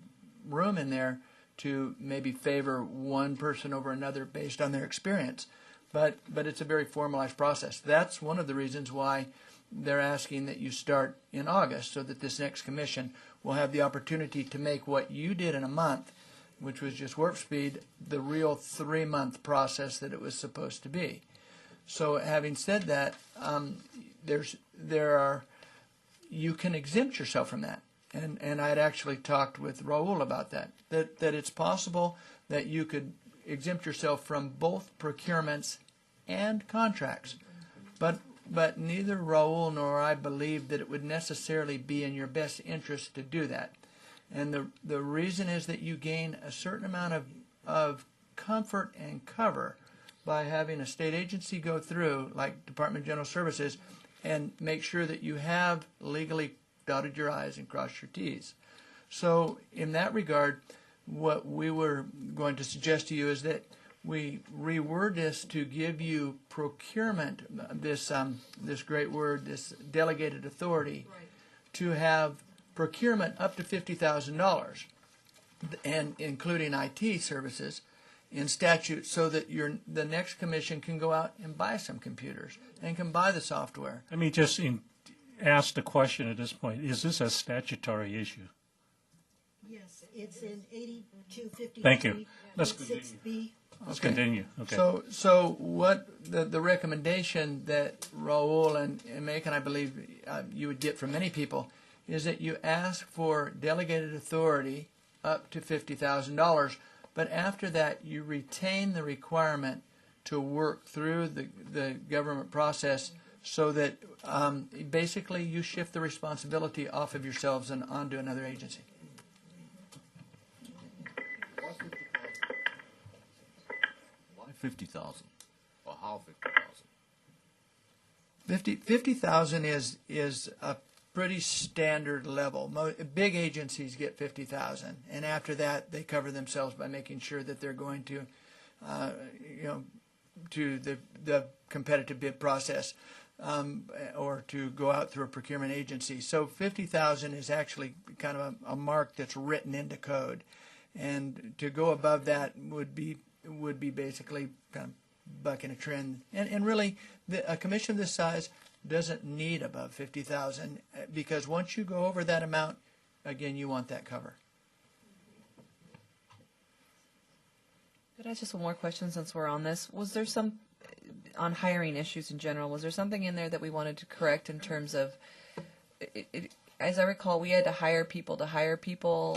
room in there to maybe favor one person over another based on their experience, but it's a very formalized process. That's one of the reasons why they're asking that you start in August, so that this next commission will have the opportunity to make what you did in a month, which was just warp speed, the real 3-month process that it was supposed to be. So having said that, you can exempt yourself from that. And I had actually talked with Raul about that it's possible that you could exempt yourself from both procurements and contracts. But neither Raul nor I believe that it would necessarily be in your best interest to do that. And the reason is that you gain a certain amount of comfort and cover by having a state agency go through, like Department of General Services, and make sure that you have legally dotted your I's and crossed your T's. So in that regard, what we were going to suggest to you is that we reword this to give you procurement, this great word, this delegated authority, right, to have procurement up to $50,000, and including IT services in statute, so that the next commission can go out and buy some computers and can buy the software. Let me just ask the question at this point. Is this a statutory issue? Yes, it's in 8253. Thank you. Let's 6B. Let's continue. Okay. So what the recommendation that Raul and Macon, I believe, you would get from many people, is that you ask for delegated authority up to $50,000, but after that you retain the requirement to work through the government process, so that basically you shift the responsibility off of yourselves and onto another agency. Why 50,000? Or how 50,000? 50,000 is a pretty standard level. Big agencies get 50,000, and after that they cover themselves by making sure that they're going to, to the competitive bid process, or to go out through a procurement agency. So 50,000 is actually kind of a mark that's written into code, and to go above that would be basically kind of bucking a trend. And really, a commission this size doesn't need above 50,000, because once you go over that amount, again, you want that cover. Could I ask just one more question since we're on this? Was there on hiring issues in general, was there something in there that we wanted to correct in terms of, as I recall, we had to hire people,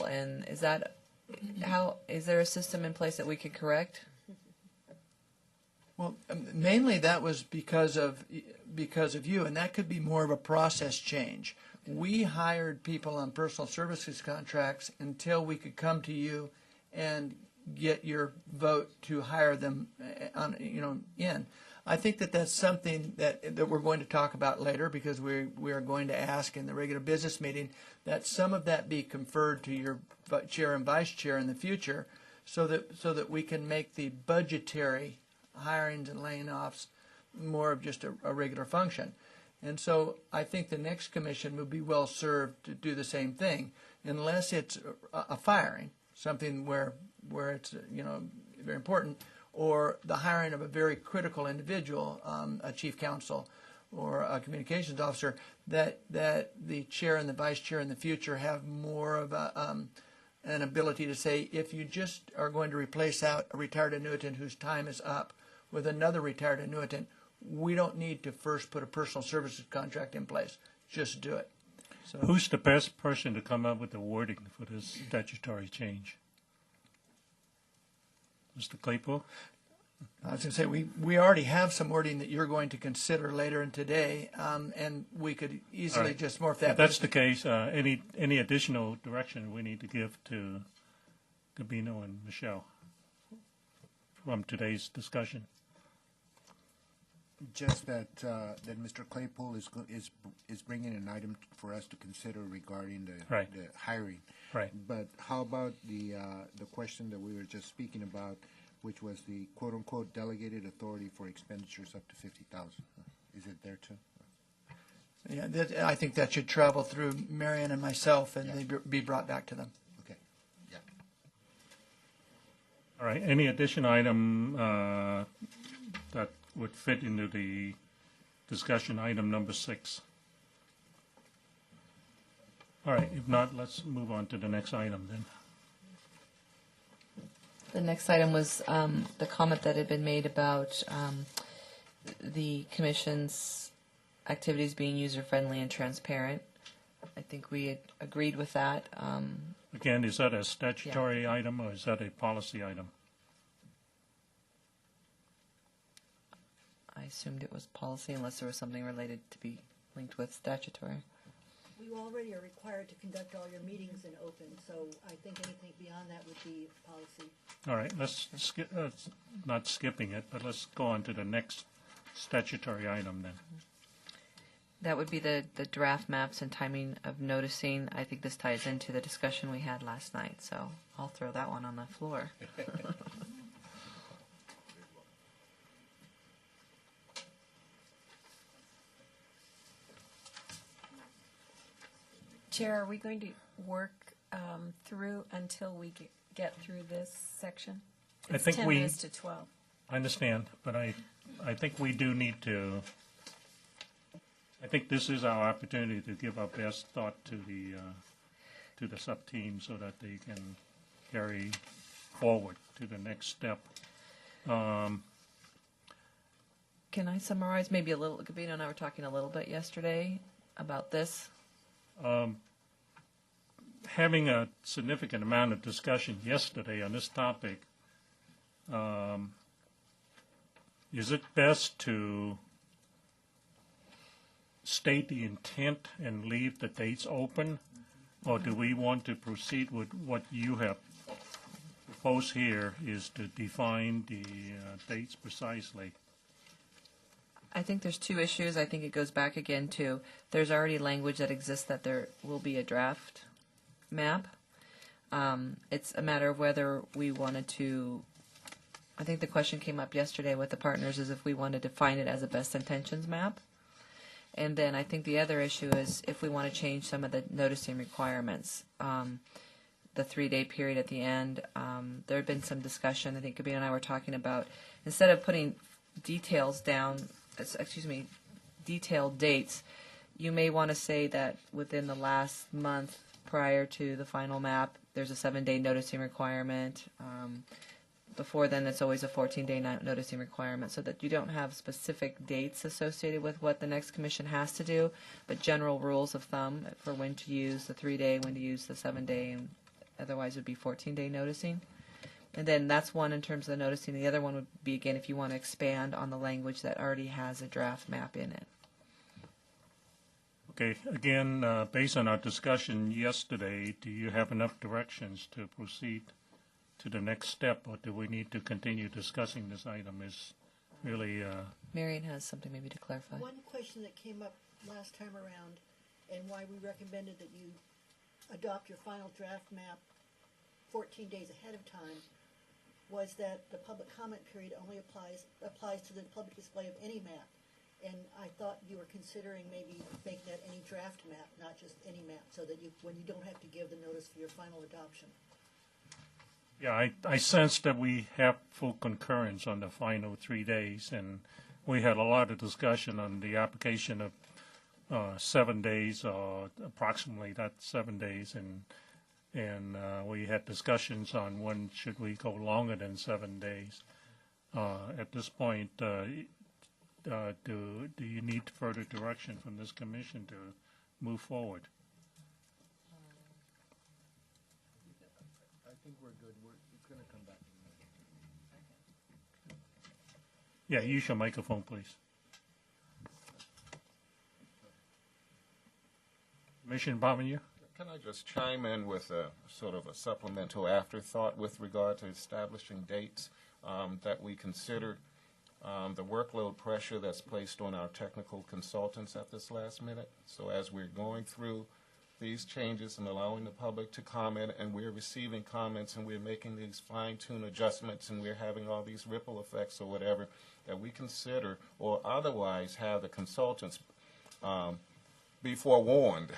and is there a system in place that we could correct? Well, mainly that was because of you, and that could be more of a process change. We hired people on personal services contracts until we could come to you and get your vote to hire them in. I think that's something that we're going to talk about later, because we are going to ask in the regular business meeting that some of that be conferred to your chair and vice chair in the future, so that we can make the budgetary hirings and laying offs more of just a regular function. And so I think the next commission would be well served to do the same thing, unless it's a firing, something where it's very important, or the hiring of a very critical individual, a chief counsel or a communications officer, that the chair and the vice chair in the future have more of an ability to say, if you just are going to replace out a retired annuitant whose time is up with another retired annuitant, we don't need to first put a personal services contract in place. Just do it. So, who's the best person to come up with the wording for this statutory change? Mr. Claypool? I was going to say, we already have some wording that you're going to consider later in today, and we could easily All right. just morph that. If that's the case, any additional direction we need to give to Gabino and Michelle from today's discussion? Just that Mr. Claypool is bringing an item for us to consider regarding the hiring. Right. But how about the question that we were just speaking about, which was the quote unquote delegated authority for expenditures up to 50,000? Is it there too? Yeah, I think that should travel through Marion and myself, and they be brought back to them. Okay. Yeah. All right. Any additional item that would fit into the discussion item number 6? All right. If not, let's move on to the next item then. The next item was the comment that had been made about the commission's activities being user-friendly and transparent. I think we had agreed with that. Again, is that a statutory item or is that a policy item? I assumed it was policy unless there was something related to be linked with statutory. We already are required to conduct all your meetings in open, so I think anything beyond that would be policy. All right, let's skip, not skipping it, but let's go on to the next statutory item then. That would be the draft maps and timing of noticing. I think this ties into the discussion we had last night, so I'll throw that one on the floor. Chair, are we going to work through until we get through this section? I think 10 we- minutes to 12. I understand, but I think we do need to, I think this is our opportunity to give our best thought to the sub-team so that they can carry forward to the next step. Can I summarize maybe a little? Gabino and I were talking a little bit yesterday about this. Having a significant amount of discussion yesterday on this topic, is it best to state the intent and leave the dates open, or do we want to proceed with what you have proposed here, is to define the dates precisely? I think there's two issues. I think it goes back again to there's already language that exists that there will be a draft map. It's a matter of whether we wanted to, I think the question came up yesterday with the partners is if we wanted to define it as a best intentions map. And then I think the other issue is if we want to change some of the noticing requirements. The 3-day period at the end, there had been some discussion. I think Gabino and I were talking about instead of putting details down, detailed dates, you may want to say that within the last month prior to the final map, there's a 7-day noticing requirement. Before then, it's always a 14-day noticing requirement, so that you don't have specific dates associated with what the next commission has to do, but general rules of thumb for when to use the 3-day, when to use the 7-day, and otherwise it would be 14-day noticing. And then that's one in terms of the noticing. The other one would be, again, if you want to expand on the language that already has a draft map in it. Okay, again, based on our discussion yesterday, do you have enough directions to proceed to the next step, or do we need to continue discussing this item? Is really Marion has something maybe to clarify. One question that came up last time around, and why we recommended that you adopt your final draft map 14 days ahead of time, was that the public comment period only applies to the public display of any map. And I thought you were considering maybe making that any draft map, not just any map, so that when you don't have to give the notice for your final adoption. Yeah, I sense that we have full concurrence on the final 3 days, and we had a lot of discussion on the application of 7 days, or approximately that 7 days, and we had discussions on when should we go longer than 7 days. At this point, do you need further direction from this commission to move forward? I think we're good. It's going to come back. Yeah, use your microphone, please. Commissioner Bomber? Can I just chime in with a sort of a supplemental afterthought with regard to establishing dates that we consider the workload pressure that's placed on our technical consultants at this last minute. So as we're going through these changes and allowing the public to comment, and we're receiving comments and we're making these fine-tune adjustments and we're having all these ripple effects or whatever, that we consider or otherwise have the consultants be forewarned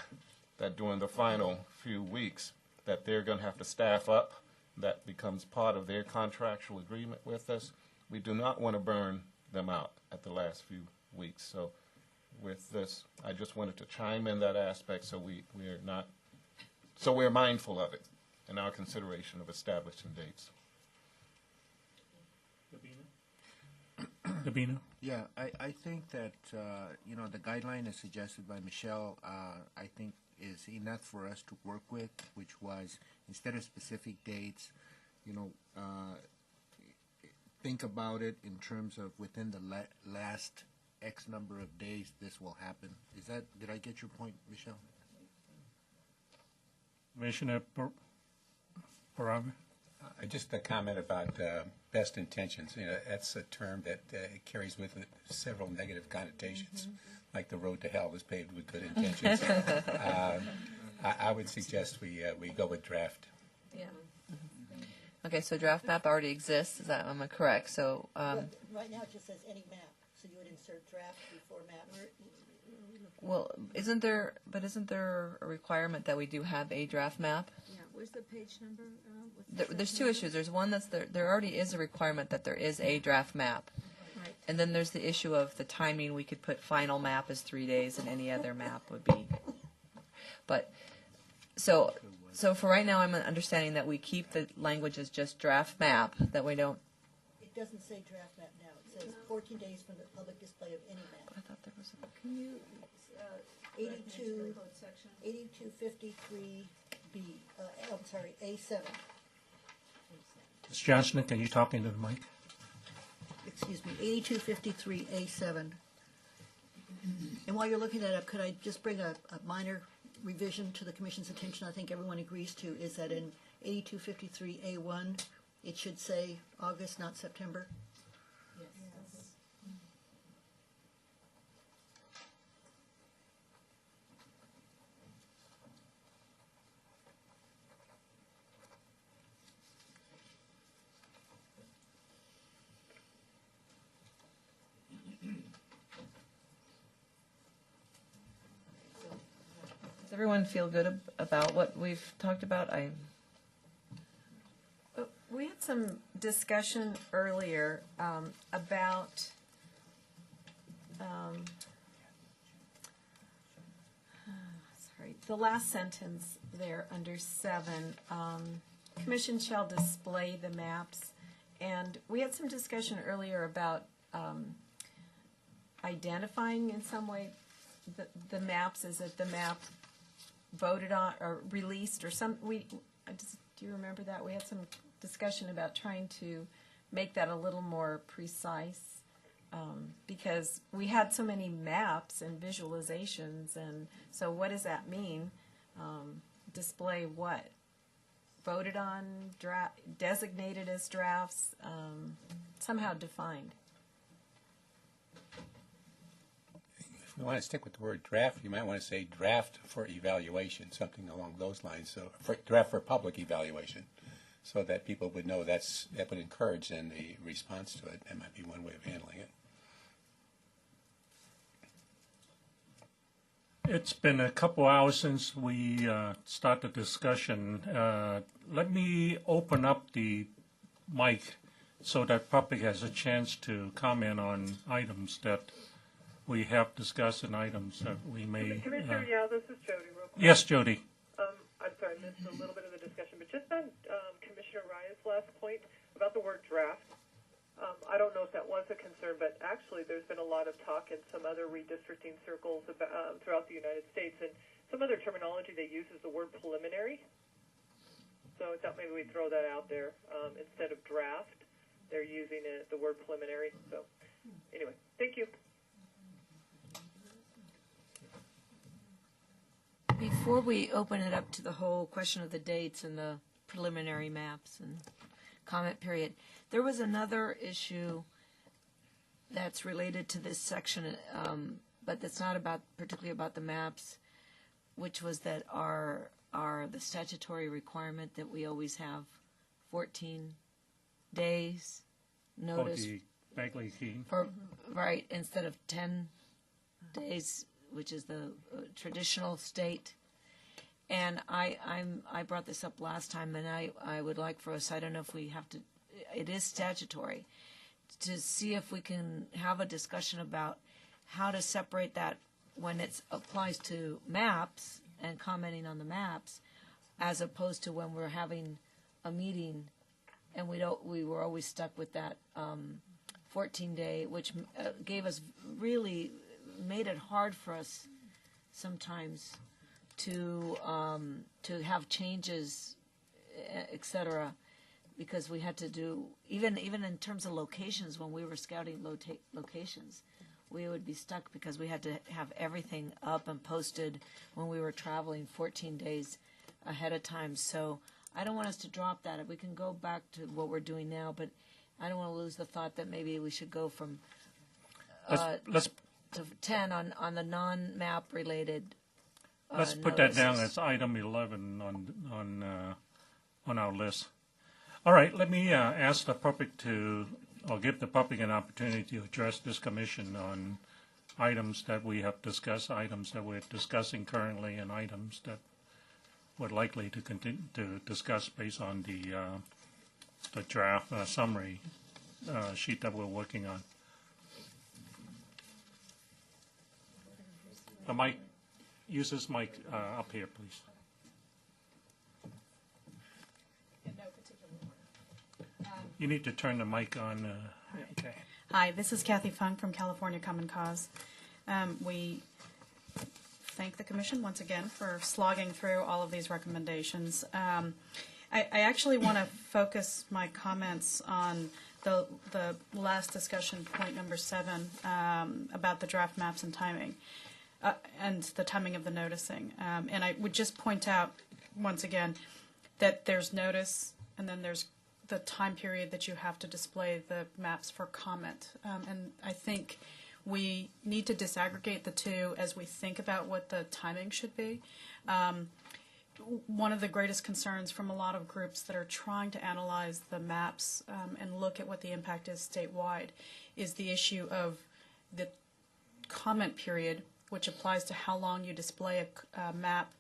that during the final few weeks that they're going to have to staff up. That becomes part of their contractual agreement with us. We do not want to burn them out at the last few weeks. So with this, I just wanted to chime in that aspect so we're mindful of it in our consideration of establishing dates. Gabino? Yeah, I think that, the guideline as suggested by Michelle, I think is enough for us to work with, which was instead of specific dates, think about it in terms of within the last X number of days this will happen. Did I get your point, Michelle? Commissioner Baraba? Just a comment about best intentions. That's a term that carries with it several negative connotations, like the road to hell was paved with good intentions. I would suggest we go with draft. Yeah. Okay, so draft map already exists. Am I correct? So right now it just says any map, so you would insert draft before map. well, isn't there a requirement that we do have a draft map? Yeah, where's the page number? There's two issues. There's one that's there already is a requirement that there is a draft map. Right. And then there's the issue of the timing. We could put final map as 3 days and any other map would be. But so for right now I'm understanding that we keep the language as just draft map, that we don't. It doesn't say draft map now. It says 14 days from the public display of any map. I thought there was a. Can you 8253B. I'm sorry, A7. Ms. Johnson, can you talk into the mic? Excuse me, 8253A7. And while you're looking that up, could I just bring a minor revision to the Commission's attention? I think everyone agrees to, is that in 8253A1, it should say August, not September. Does everyone feel good about what we've talked about? We had some discussion earlier about the last sentence there under 7. Commission shall display the maps, and we had some discussion earlier about identifying in some way the maps. Is it the map voted on or released or some? Do you remember that? We had some discussion about trying to make that a little more precise because we had so many maps and visualizations, and so what does that mean? Display what? Voted on, designated as drafts, somehow defined. If we want to stick with the word draft, you might want to say draft for evaluation, something along those lines. So draft for public evaluation, so that people would know that would encourage then the response to it. That might be one way of handling it. It's been a couple hours since we started the discussion. Let me open up the mic so that public has a chance to comment on items that we have discussed and items that we may. Commissioner Yao, this is Jody. Real quick. Yes, Jody. I'm sorry, I missed a little bit of the discussion, but just on Commissioner Raya's last point about the word draft, I don't know if that was a concern, but actually there's been a lot of talk in some other redistricting circles about, throughout the United States, and some other terminology they use is the word preliminary. So I thought maybe we'd throw that out there. Instead of draft, they're using the word preliminary. So Anyway, thank you. Before we open it up to the whole question of the dates and the preliminary maps and comment period, there was another issue that's related to this section, but that's not particularly about the maps, which was that the statutory requirement that we always have 14 days notice right, instead of 10 days, which is the traditional state. And I brought this up last time, and I would like for us, I don't know if we have to, it is statutory, to see if we can have a discussion about how to separate that when it applies to maps and commenting on the maps, as opposed to when we're having a meeting and we were always stuck with that 14-day, which made it hard for us sometimes to have changes, etc., because we had to do, even in terms of locations, when we were scouting locations, we would be stuck because we had to have everything up and posted when we were traveling 14 days ahead of time. So I don't want us to drop that. We can go back to what we're doing now, but I don't want to lose the thought that maybe we should go from let's to 10 on the non-map related. Let's put that down as item 11 on our list. All right, let me ask the public give the public an opportunity to address this commission on items that we have discussed, items that we're discussing currently, and items that we're likely to continue to discuss based on the draft summary sheet that we're working on. Mike, use this mic up here, please. You need to turn the mic on. Okay. Hi, this is Kathy Funk from California Common Cause. We thank the Commission once again for slogging through all of these recommendations. I actually want to focus my comments on the last discussion, point number 7, about the draft maps and timing, and the timing of the noticing. And I would just point out once again that there's notice, and then there's the time period that you have to display the maps for comment. And I think we need to disaggregate the two as we think about what the timing should be. One of the greatest concerns from a lot of groups that are trying to analyze the maps and look at what the impact is statewide is the issue of the comment period, which applies to how long you display a map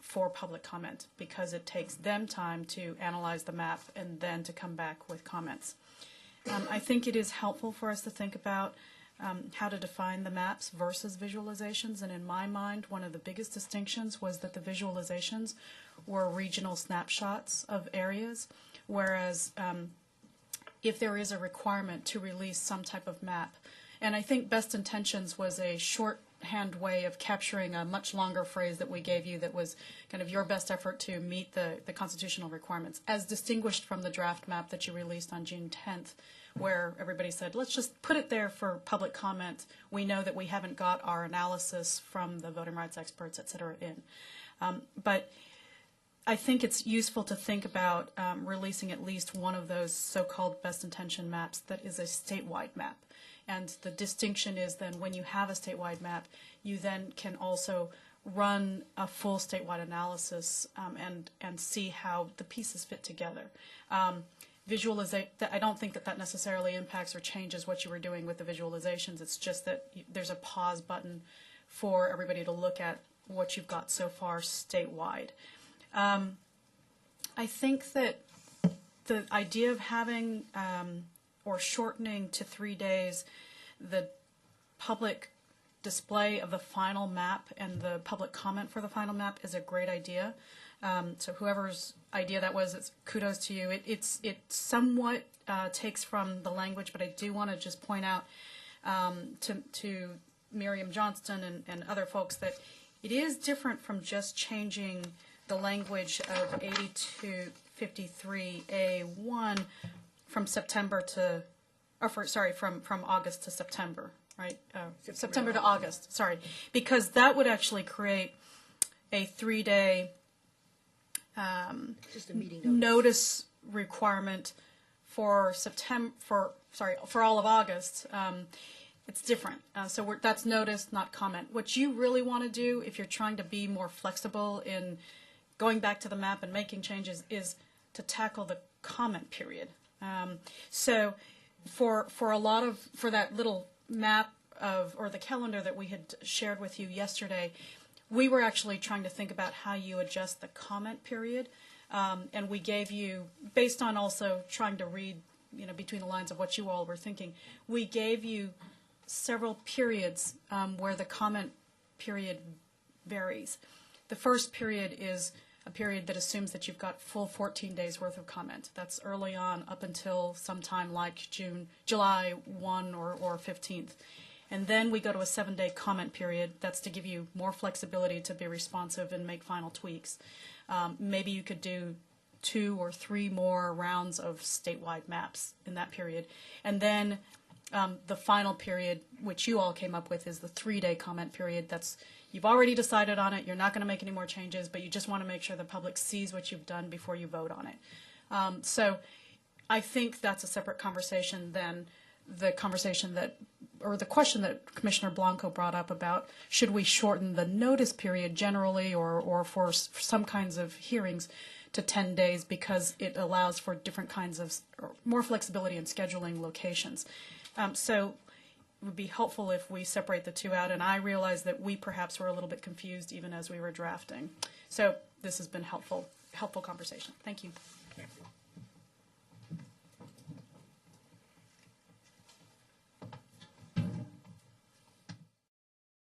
for public comment, because it takes them time to analyze the map and then to come back with comments. I think it is helpful for us to think about how to define the maps versus visualizations, and in my mind, one of the biggest distinctions was that the visualizations were regional snapshots of areas, whereas if there is a requirement to release some type of map, and I think best intentions was a shorthand way of capturing a much longer phrase that we gave you that was kind of your best effort to meet the constitutional requirements, as distinguished from the draft map that you released on June 10th, where everybody said, let's just put it there for public comment. We know that we haven't got our analysis from the voting rights experts, et cetera, in. But I think it's useful to think about releasing at least one of those so-called best intention maps that is a statewide map. And the distinction is then when you have a statewide map, you then can also run a full statewide analysis and see how the pieces fit together. I don't think that necessarily impacts or changes what you were doing with the visualizations. It's just that there's a pause button for everybody to look at what you've got so far statewide. I think that the idea of having or shortening to 3 days the public display of the final map and the public comment for the final map is a great idea. So whoever's idea that was, it's kudos to you. It somewhat takes from the language, but I do want to just point out to Miriam Johnston and other folks that it is different from just changing the language of 8253A1 from September to from August to September, right? September to August, sorry. Because that would actually create a 3-day Just a meeting notice requirement for for all of August. It's different. So that's notice, not comment. What you really want to do, if you're trying to be more flexible in going back to the map and making changes, is to tackle the comment period. So for that little map or the calendar that we had shared with you yesterday, we were actually trying to think about how you adjust the comment period. And we gave you, based on also trying to read, between the lines of what you all were thinking, we gave you several periods where the comment period varies. The first period is a period that assumes that you've got full 14 days worth of comment. That's early on up until sometime like July 1 or 15th. And then we go to a 7-day comment period. That's to give you more flexibility to be responsive and make final tweaks. Maybe you could do 2 or 3 more rounds of statewide maps in that period. And then the final period, which you all came up with, is the 3-day comment period. You've already decided on it. You're not going to make any more changes, but you just want to make sure the public sees what you've done before you vote on it. So I think that's a separate conversation than the conversation or the question that Commissioner Blanco brought up about should we shorten the notice period generally or for some kinds of hearings to 10 days because it allows for different kinds of, or more flexibility in scheduling locations. So it would be helpful if we separate the two out, and I realize that we perhaps were a little bit confused even as we were drafting. So this has been helpful conversation. Thank you. Thank you.